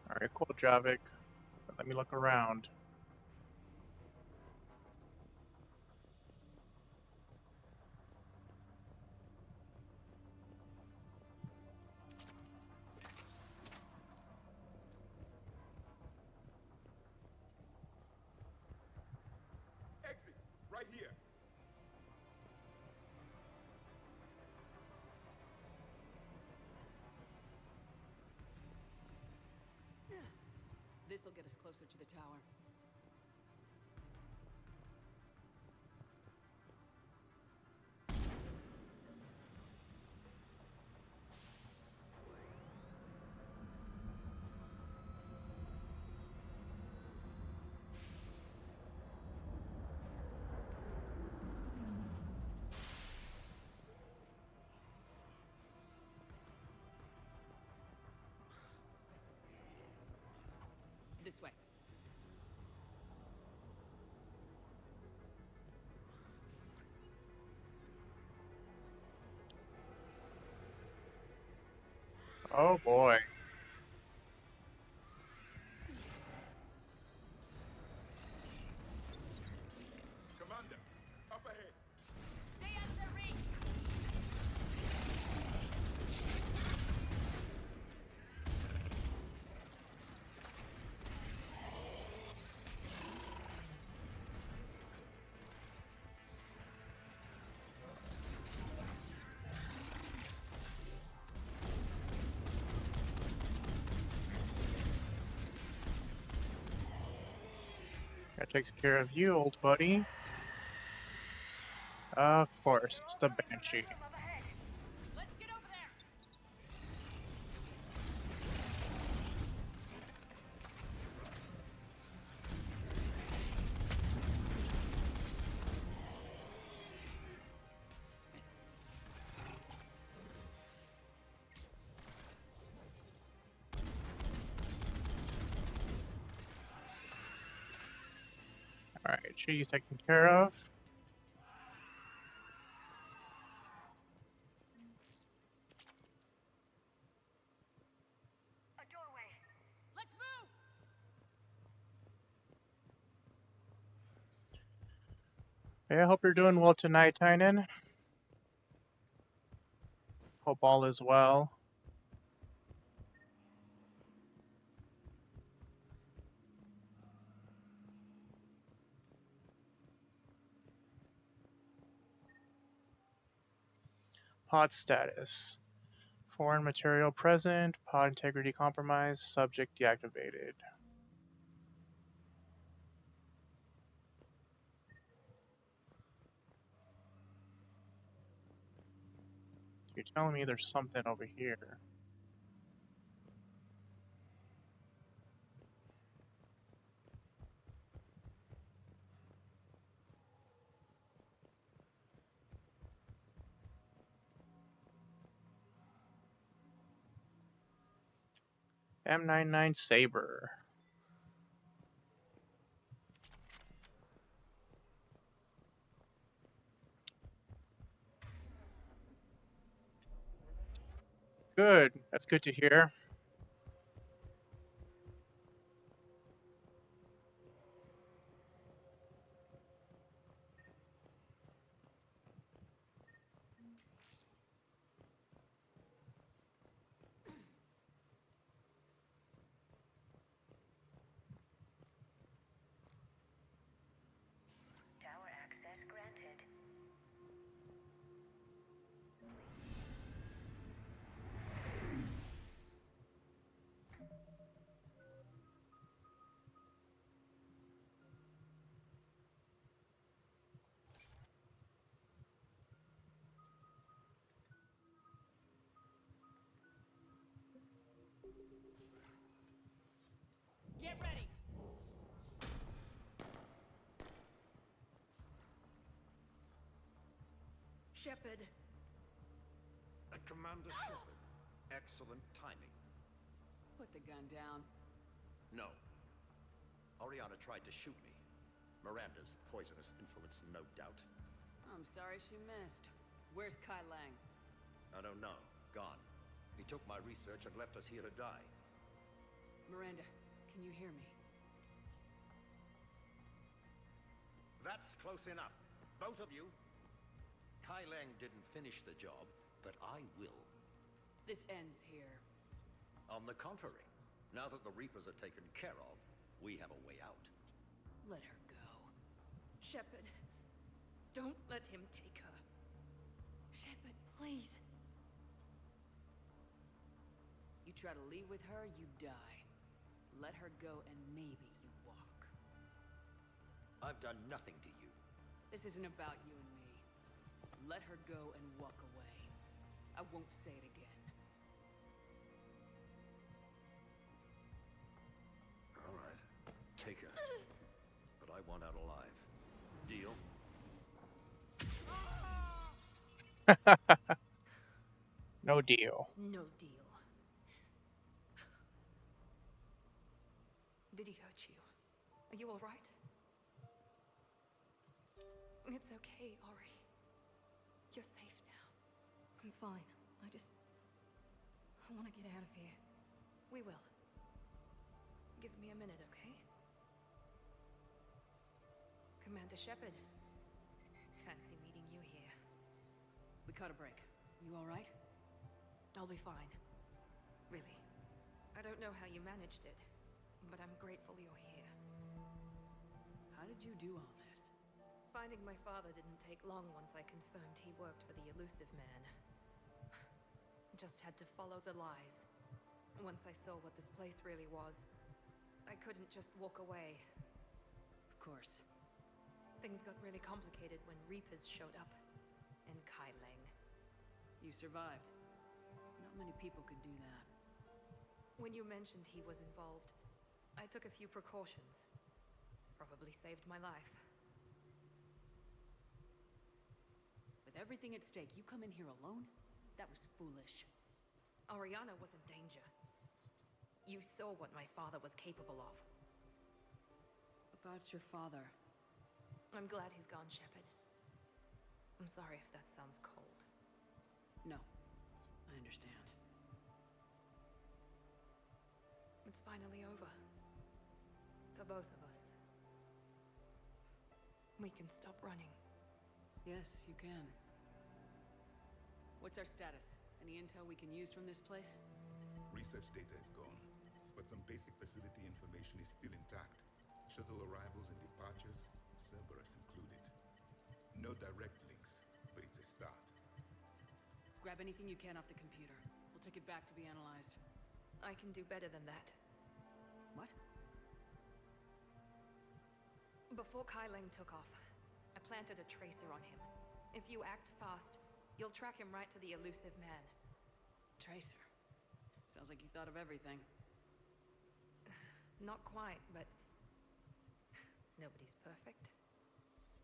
Alright, cool, Javik. Let me look around. Right here. This'll get us closer to the tower. This way. Oh boy. Commander, up ahead. Stay out of their reach! That takes care of you, old buddy. Of course, it's the Banshee. Let's get over there! Alright, she's taken care of. A doorway. Let's move! Hey, I hope you're doing well tonight, Tynan. Hope all is well. Pod status. Foreign material present. Pod integrity compromised. Subject deactivated. You're telling me there's something over here. M99 Saber. Good. That's good to hear. Tower access granted. Get ready! Shepard. Commander Shepard. Excellent timing. Put the gun down. No. Oriana tried to shoot me. Miranda's poisonous influence, no doubt. I'm sorry she missed. Where's Kai Lang? I don't know. Gone. He took my research and left us here to die. Miranda, can you hear me? That's close enough. Both of you. Kai Lang didn't finish the job, but I will. This ends here. On the contrary, now that the Reapers are taken care of, we have a way out. Let her go. Shepard, Don't let him take her. Shepard, please. You try to leave with her, you die. Let her go and maybe you walk. I've done nothing to you. This isn't about you and me. Let her go and walk away. I won't say it again. All right. Take her. But I want out alive. Deal? No deal. No deal. Did he hurt you? Are you all right? It's okay, Ori. You're safe now. I'm fine. I want to get out of here. We will. Give me a minute, okay? Commander Shepard. Fancy meeting you here. We caught a break. You all right? I'll be fine. Really. I don't know how you managed it, but I'm grateful you're here. How did you do all this? Finding my father didn't take long once I confirmed he worked for the Elusive Man. Just had to follow the lies. Once I saw what this place really was, I couldn't just walk away. Of course. Things got really complicated when Reapers showed up. And Kai Lang. You survived. Not many people could do that. When you mentioned he was involved, I took a few precautions. Probably saved my life. With everything at stake, you come in here alone? That was foolish. Oriana was in danger. You saw what my father was capable of. About your father. I'm glad he's gone, Shepard. I'm sorry if that sounds cold. No, I understand. It's finally over. For both of us. We can stop running. Yes, you can. What's our status? Any intel we can use from this place? Research data is gone, but some basic facility information is still intact. Shuttle arrivals and departures, Cerberus included. No direct links, but it's a start. Grab anything you can off the computer. We'll take it back to be analyzed. I can do better than that. What? Before Kai Lang took off, I planted a tracer on him. If you act fast, you'll track him right to the Elusive Man. Tracer? Sounds like you thought of everything. Not quite, but nobody's perfect.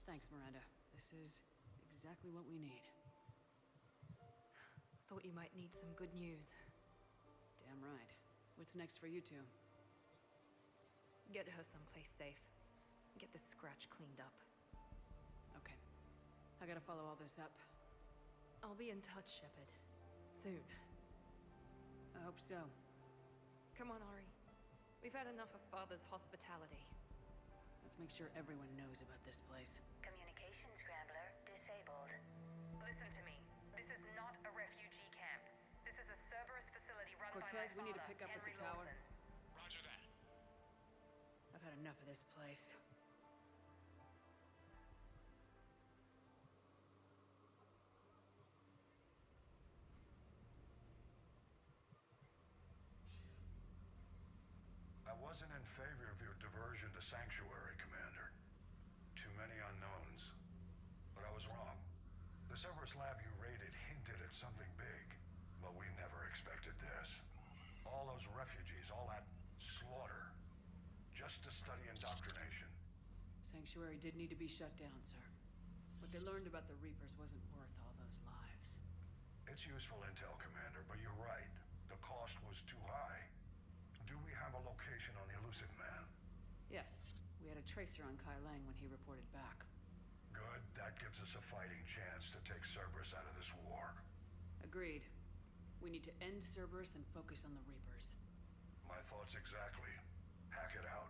Thanks, Miranda. This is exactly what we need. Thought you might need some good news. Damn right. What's next for you two? Get her someplace safe. Get this scratch cleaned up. Okay. I gotta follow all this up. I'll be in touch, Shepard. Soon. I hope so. Come on, Ori. We've had enough of Father's hospitality. Let's make sure everyone knows about this place. Communication scrambler disabled. Listen to me. This is not a refugee camp. This is a Cerberus facility run Cortez, by my we need to father, pick up at Henry the tower. Lawson. Roger that. I've had enough of this place. I wasn't in favor of your diversion to Sanctuary, Commander. Too many unknowns. But I was wrong. The Cerberus lab you raided hinted at something big, but we never expected this. All those refugees, all that slaughter, just to study indoctrination. Sanctuary did need to be shut down, sir. What they learned about the Reapers wasn't worth all those lives. It's useful intel, Commander, but you're right. The cost was too high. Do we have a location on the Elusive Man? Yes, we had a tracer on Kai Lang when he reported back. Good. That gives us a fighting chance to take Cerberus out of this war. Agreed. We need to end Cerberus and focus on the Reapers. My thoughts exactly. Hack it out.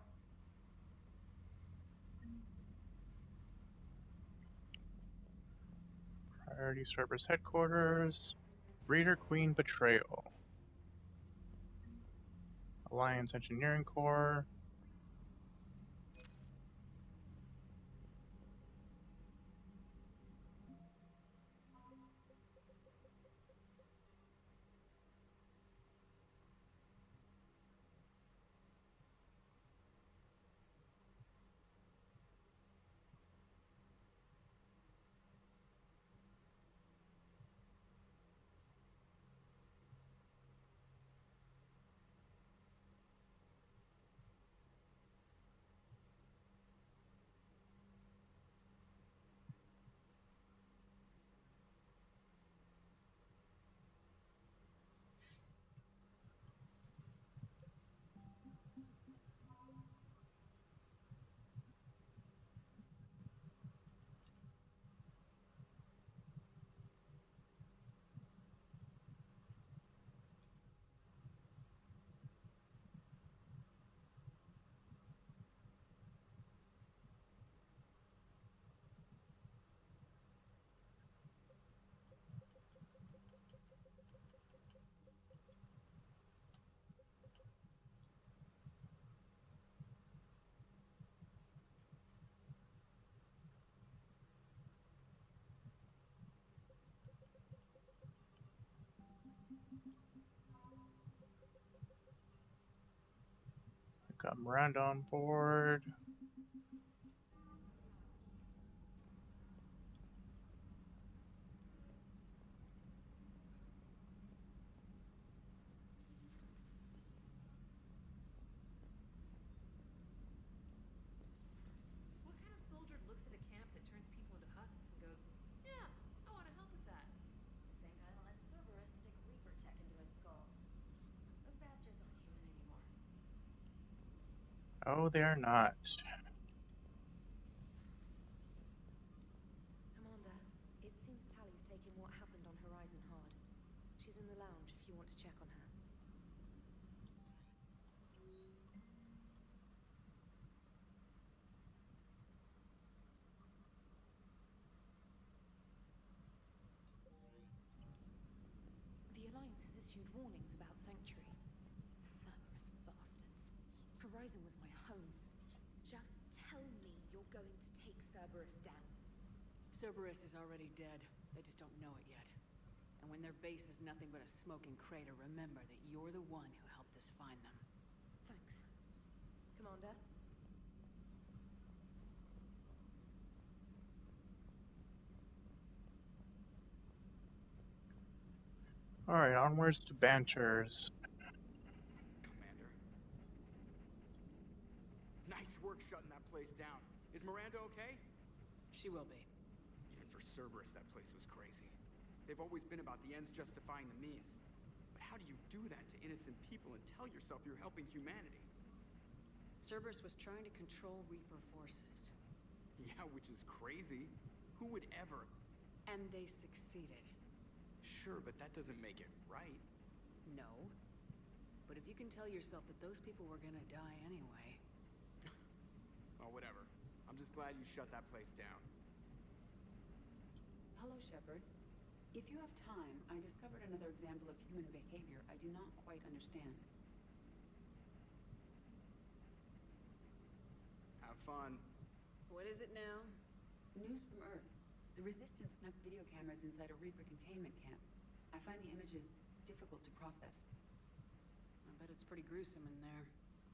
Priority Cerberus headquarters. Breeder Queen betrayal. Alliance Engineering Corps. Got Miranda on board. What kind of soldier looks at a camp that turns people into husks and goes, yeah, I want to help with that? The same guy that let Cerberus stick Reaper tech into his skull. Those bastards aren't human anymore. Oh, they're not. Amanda, it seems Tally's taking what happened on Horizon hard. She's in the lounge if you want to check on her. The Alliance has issued warnings about Sanctuary. Cerberus bastards. Horizon was my home. Just tell me you're going to take Cerberus down. Cerberus is already dead. They just don't know it yet. And when their base is nothing but a smoking crater, remember that you're the one who helped us find them. Thanks. Commander? Alright, onwards to Banters. Commander. Nice work shutting that place down. Is Miranda okay? She will be. Even for Cerberus, that place was crazy. They've always been about the ends justifying the means. But how do you do that to innocent people and tell yourself you're helping humanity? Cerberus was trying to control Reaper forces. Yeah, which is crazy. Who would ever? And they succeeded. Sure, but that doesn't make it right. No. But if you can tell yourself that those people were gonna die anyway... Oh, whatever. I'm just glad you shut that place down. Hello, Shepard. If you have time, I discovered another example of human behavior I do not quite understand. Have fun. What is it now? News from Earth. The Resistance snuck video cameras inside a Reaper containment camp. I find the images difficult to process. I bet it's pretty gruesome in there.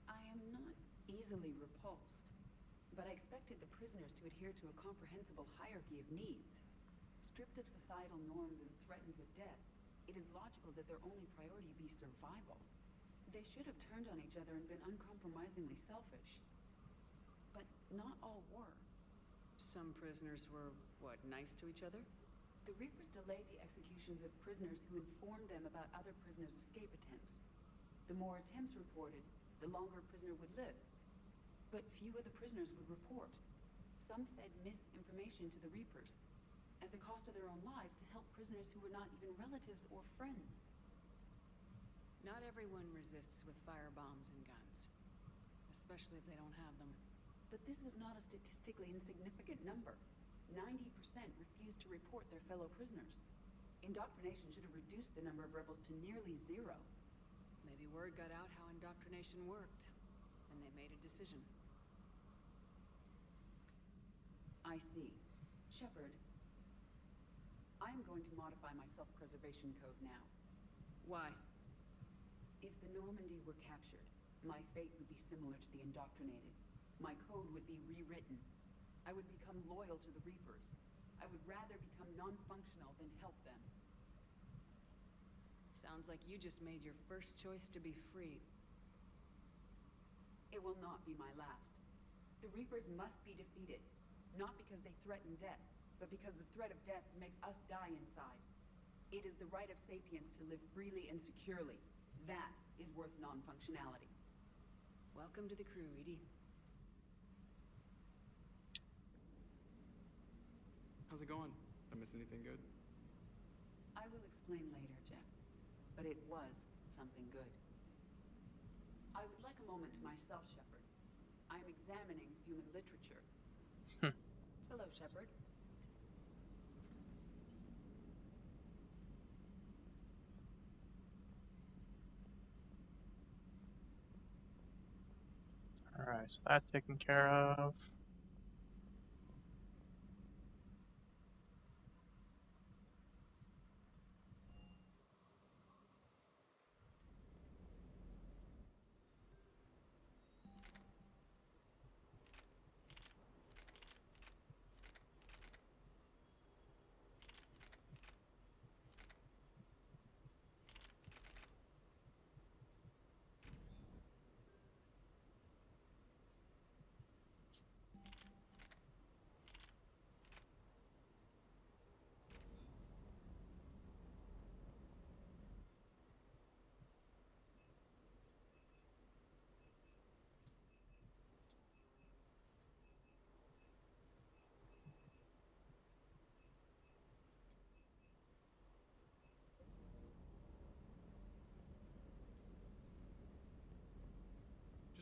I am not easily repulsed, but I expected the prisoners to adhere to a comprehensible hierarchy of needs. Stripped of societal norms and threatened with death, it is logical that their only priority be survival. They should have turned on each other and been uncompromisingly selfish. But not all were. Some prisoners were, what, nice to each other? The Reapers delayed the executions of prisoners who informed them about other prisoners' escape attempts. The more attempts reported, the longer a prisoner would live. But few of the prisoners would report. Some fed misinformation to the Reapers, at the cost of their own lives, to help prisoners who were not even relatives or friends. Not everyone resists with firebombs and guns. Especially if they don't have them. But this was not a statistically insignificant number. 90% refused to report their fellow prisoners. Indoctrination should have reduced the number of rebels to nearly zero. Maybe word got out how indoctrination worked, and they made a decision. I see. Shepard, I am going to modify my self-preservation code now. Why? If the Normandy were captured, my fate would be similar to the indoctrinated. My code would be rewritten. I would become loyal to the Reapers. I would rather become non-functional than help them. Sounds like you just made your first choice to be free. It will not be my last. The Reapers must be defeated. Not because they threaten death, but because the threat of death makes us die inside. It is the right of sapiens to live freely and securely. That is worth non-functionality. Welcome to the crew, Edie. How's it going? Did I miss anything good? I will explain later, Jeff. But it was something good. I would like a moment to myself, Shepard. I am examining human literature. Hello, Shepard. Alright, so that's taken care of.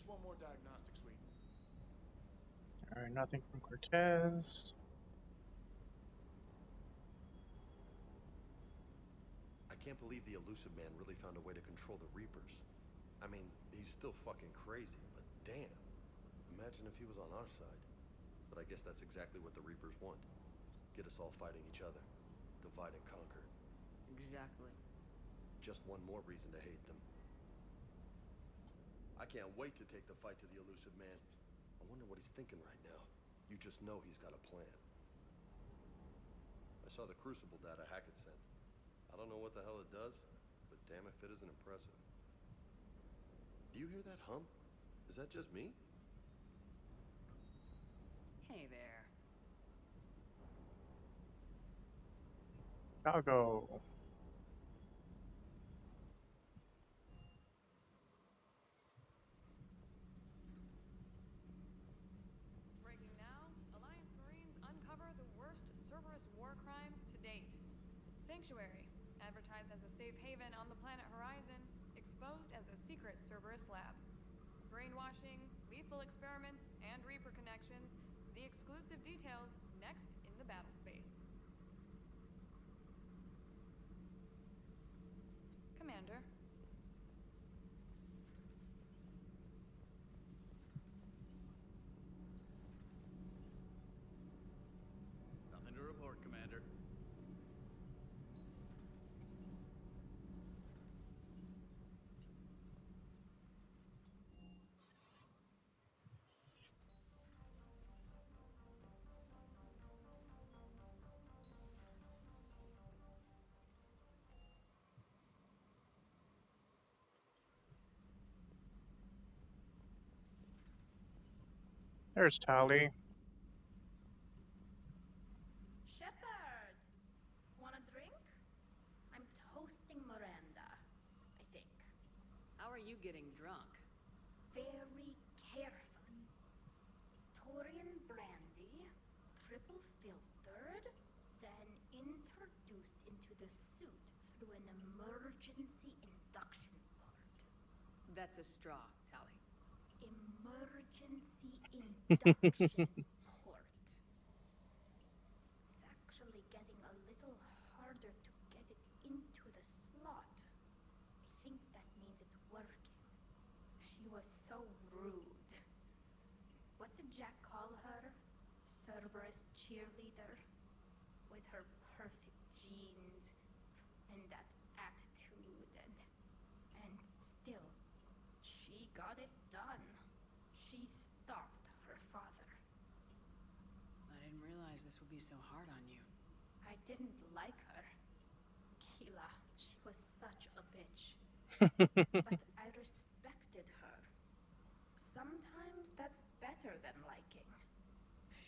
Just one more diagnostic suite. Alright, nothing from Cortez. I can't believe the elusive man really found a way to control the Reapers. I mean, he's still fucking crazy, but damn. Imagine if he was on our side. But I guess that's exactly what the Reapers want. Get us all fighting each other. Divide and conquer. Exactly. Just one more reason to hate them. I can't wait to take the fight to the elusive man. I wonder what he's thinking right now. You just know he's got a plan. I saw the Crucible data Hackett sent. I don't know what the hell it does, but damn if it isn't impressive. Do you hear that hum? Is that just me? Hey there. Chicago. Breaking now, Alliance Marines uncover the worst Cerberus war crimes to date. Sanctuary, advertised as a safe haven on the planet Horizon, exposed as a secret Cerberus lab. Brainwashing, lethal experiments, and Reaper connections, the exclusive details next in the battle space. Commander. Nothing to report, Commander. There's Tally. Shepard! Want a drink? I'm toasting Miranda, I think. How are you getting drunk? Very carefully. Victorian brandy, triple filtered, then introduced into the suit through an emergency induction port. That's a straw, Tally. Emergency induction port. It's actually getting a little harder to get it into the slot. I think that means it's working. She was so rude. What did Jack call her? Cerberus cheerleader? With her perfect genes and that attitude and still, she got it done. She stopped her father. I didn't realize this would be so hard on you. I didn't like her. Keela, she was such a bitch. But I respected her. Sometimes that's better than liking.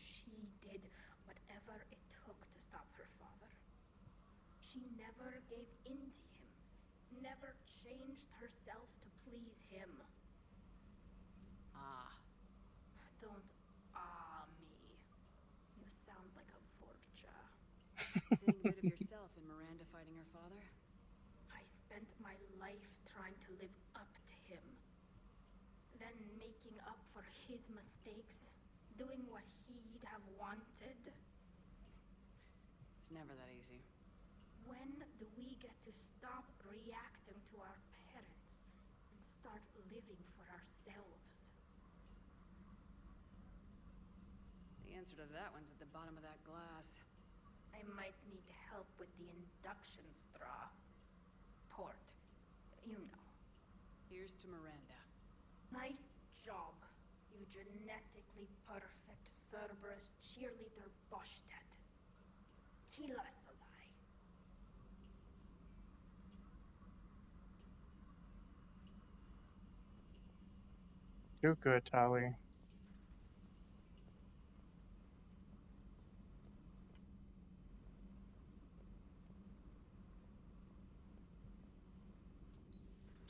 She did whatever it took to stop her father. She never gave in to him, never changed herself to please him. Ah. Don't me. You sound like a Vorcha. Seeing rid of yourself and Miranda fighting her father? I spent my life trying to live up to him. Then making up for his mistakes, doing what he'd have wanted. It's never that easy. When do we get to stop reacting to our parents and start living for ourselves? The answer to that one's at the bottom of that glass. I might need help with the induction straw. Port. You know. Here's to Miranda. Nice job, you genetically perfect Cerberus cheerleader Boschtet. Kila Solai. Do good, Tally.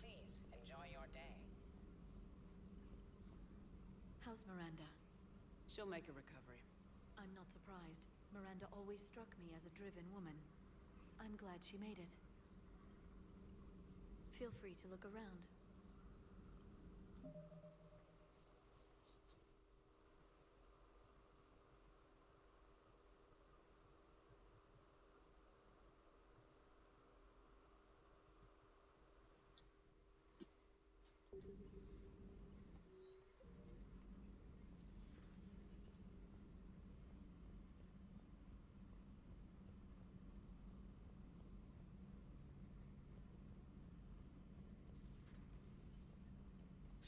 Please, enjoy your day. How's Miranda? She'll make a recovery. I'm not surprised. Miranda always struck me as a driven woman. I'm glad she made it. Feel free to look around.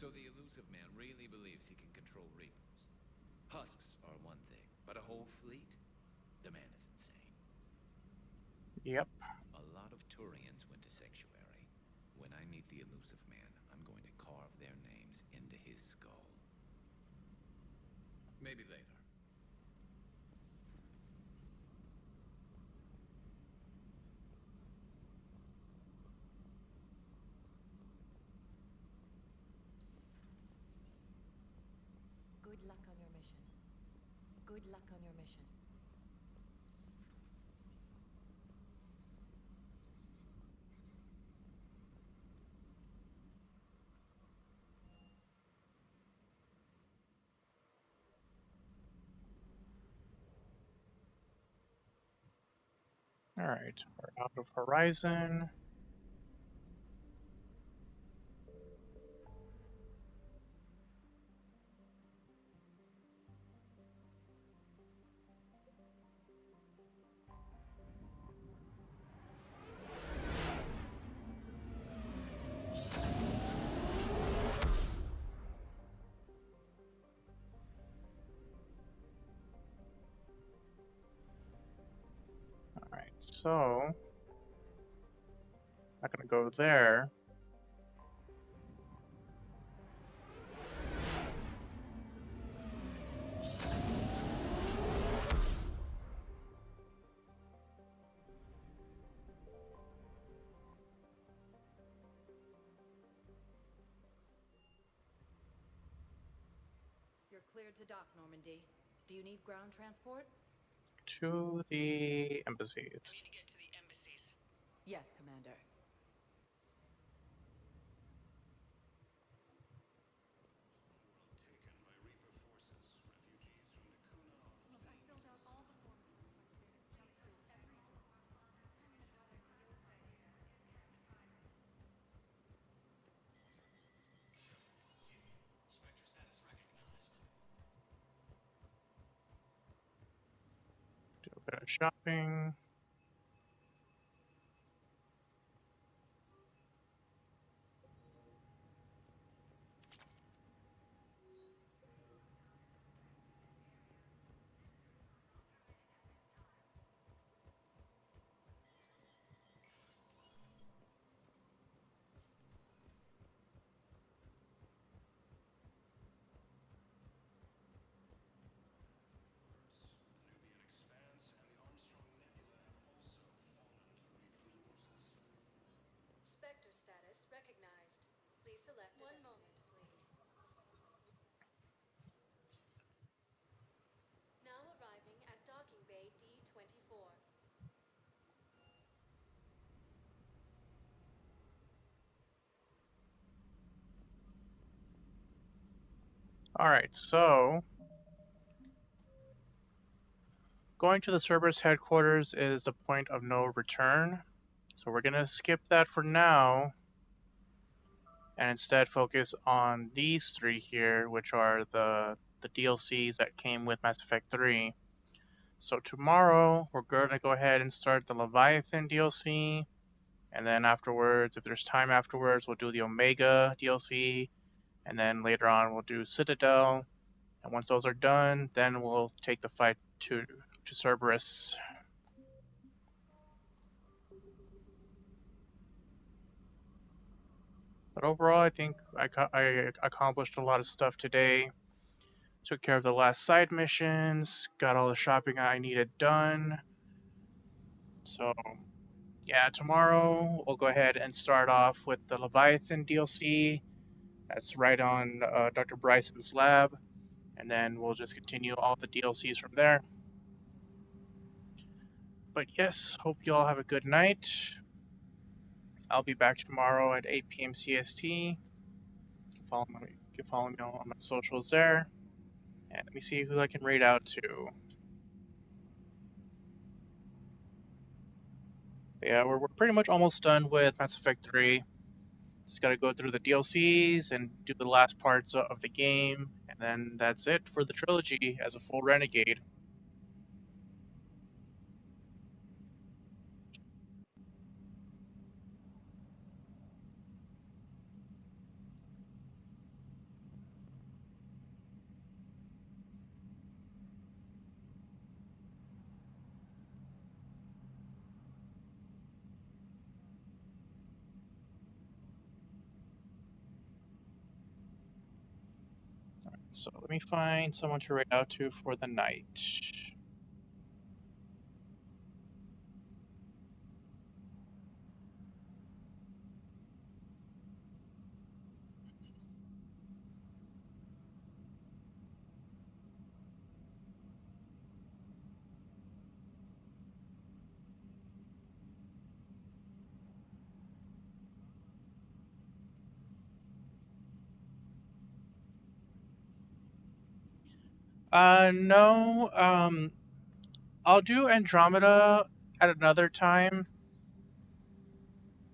So the elusive man really believes he can control Reapers. Husks are one thing, but a whole fleet? The man is insane. Yep. A lot of Turians went to Sanctuary. When I meet the elusive man, I'm going to carve their names into his skull. Maybe later. Good luck on your mission. Good luck on your mission. All right, we're out of Horizon. All right, so I'm not gonna go there. You're cleared to dock, Normandy. Do you need ground transport? To the embassies. We need to get to the embassies. Yes, Commander. Look, I filled out all the forms you requested and jumped through every hoop. Spectre status recognized. Do a bit of shopping. Spectre status recognized. Please select one moment, please. Now arriving at docking bay D24. All right, so going to the Cerberus headquarters is the point of no return. So we're gonna skip that for now and instead focus on these three here, which are the DLCs that came with Mass Effect 3. So tomorrow we're gonna go ahead and start the Leviathan DLC, and then afterwards, if there's time afterwards, we'll do the Omega DLC, and then later on we'll do Citadel. And once those are done, then we'll take the fight to Cerberus. But overall, I think I accomplished a lot of stuff today. Took care of the last side missions, got all the shopping I needed done. So, yeah, tomorrow we'll go ahead and start off with the Leviathan DLC. That's right on Dr. Bryson's lab. And then we'll just continue all the DLCs from there. But yes, hope you all have a good night. I'll be back tomorrow at 8 p.m. CST. You can follow me on my socials there. And let me see who I can raid out to. Yeah, we're pretty much almost done with Mass Effect 3. Just gotta go through the DLCs and do the last parts of the game, and then that's it for the trilogy as a full Renegade. So let me find someone to raid out to for the night. No. I'll do Andromeda at another time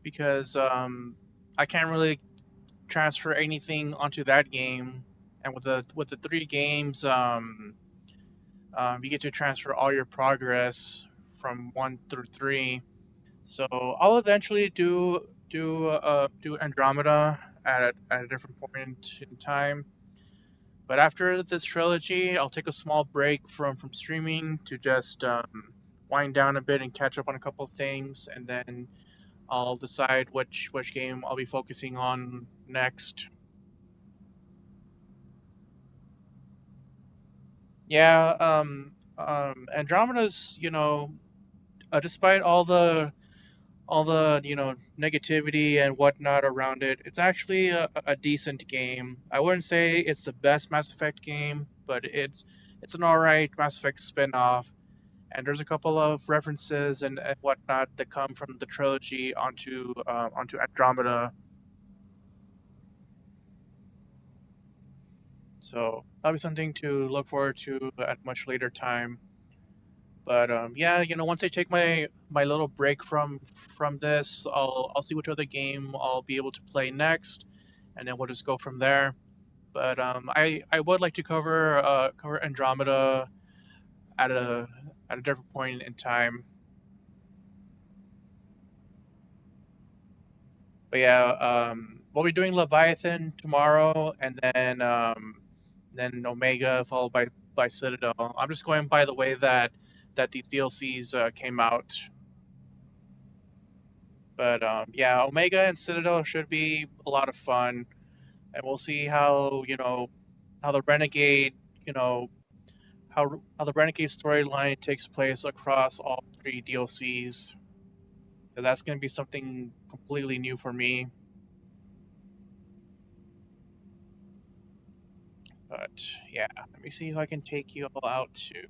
because I can't really transfer anything onto that game. And with the 3 games, you get to transfer all your progress from 1 through 3. So I'll eventually do Andromeda at a different point in time. But after this trilogy, I'll take a small break from streaming to just wind down a bit and catch up on a couple of things, and then I'll decide which game I'll be focusing on next. Yeah, Andromeda's, despite all the negativity and whatnot around it, it's actually a decent game. I wouldn't say it's the best Mass Effect game, but it's an alright Mass Effect spin-off. And there's a couple of references and whatnot that come from the trilogy onto Andromeda. So that'll be something to look forward to at a much later time. But yeah, once I take my little break from this, I'll see which other game I'll be able to play next, and then we'll just go from there. But I would like to cover Andromeda at a different point in time. But yeah, we'll be doing Leviathan tomorrow, and then Omega followed by Citadel. I'm just going by the way that these DLCs came out. But yeah, Omega and Citadel should be a lot of fun, and we'll see how the Renegade you know how the Renegade storyline takes place across all 3 DLCs. So that's going to be something completely new for me. But yeah, let me see if I can take you all out to.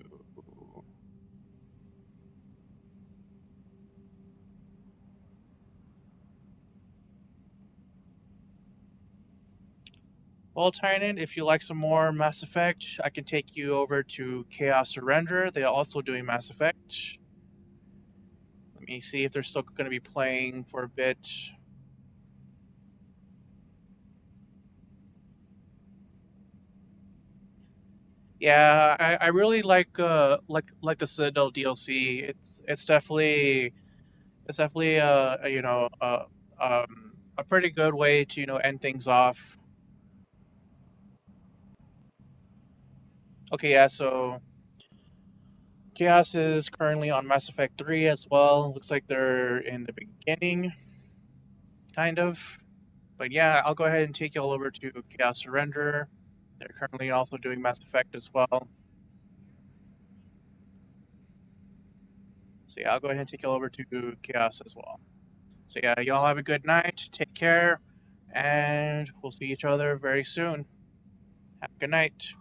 Well, Tynan, if you like some more Mass Effect, I can take you over to Chaos Surrender. They are also doing Mass Effect. Let me see if they're still going to be playing for a bit. Yeah, I really like the Citadel DLC. It's definitely a pretty good way to end things off. Okay, yeah, so Chaos is currently on Mass Effect 3 as well. Looks like they're in the beginning, kind of. But yeah, I'll go ahead and take you all over to Chaos Surrender. They're currently also doing Mass Effect as well. So yeah, I'll go ahead and take you all over to Chaos as well. So yeah, y'all have a good night. Take care, and we'll see each other very soon. Have a good night.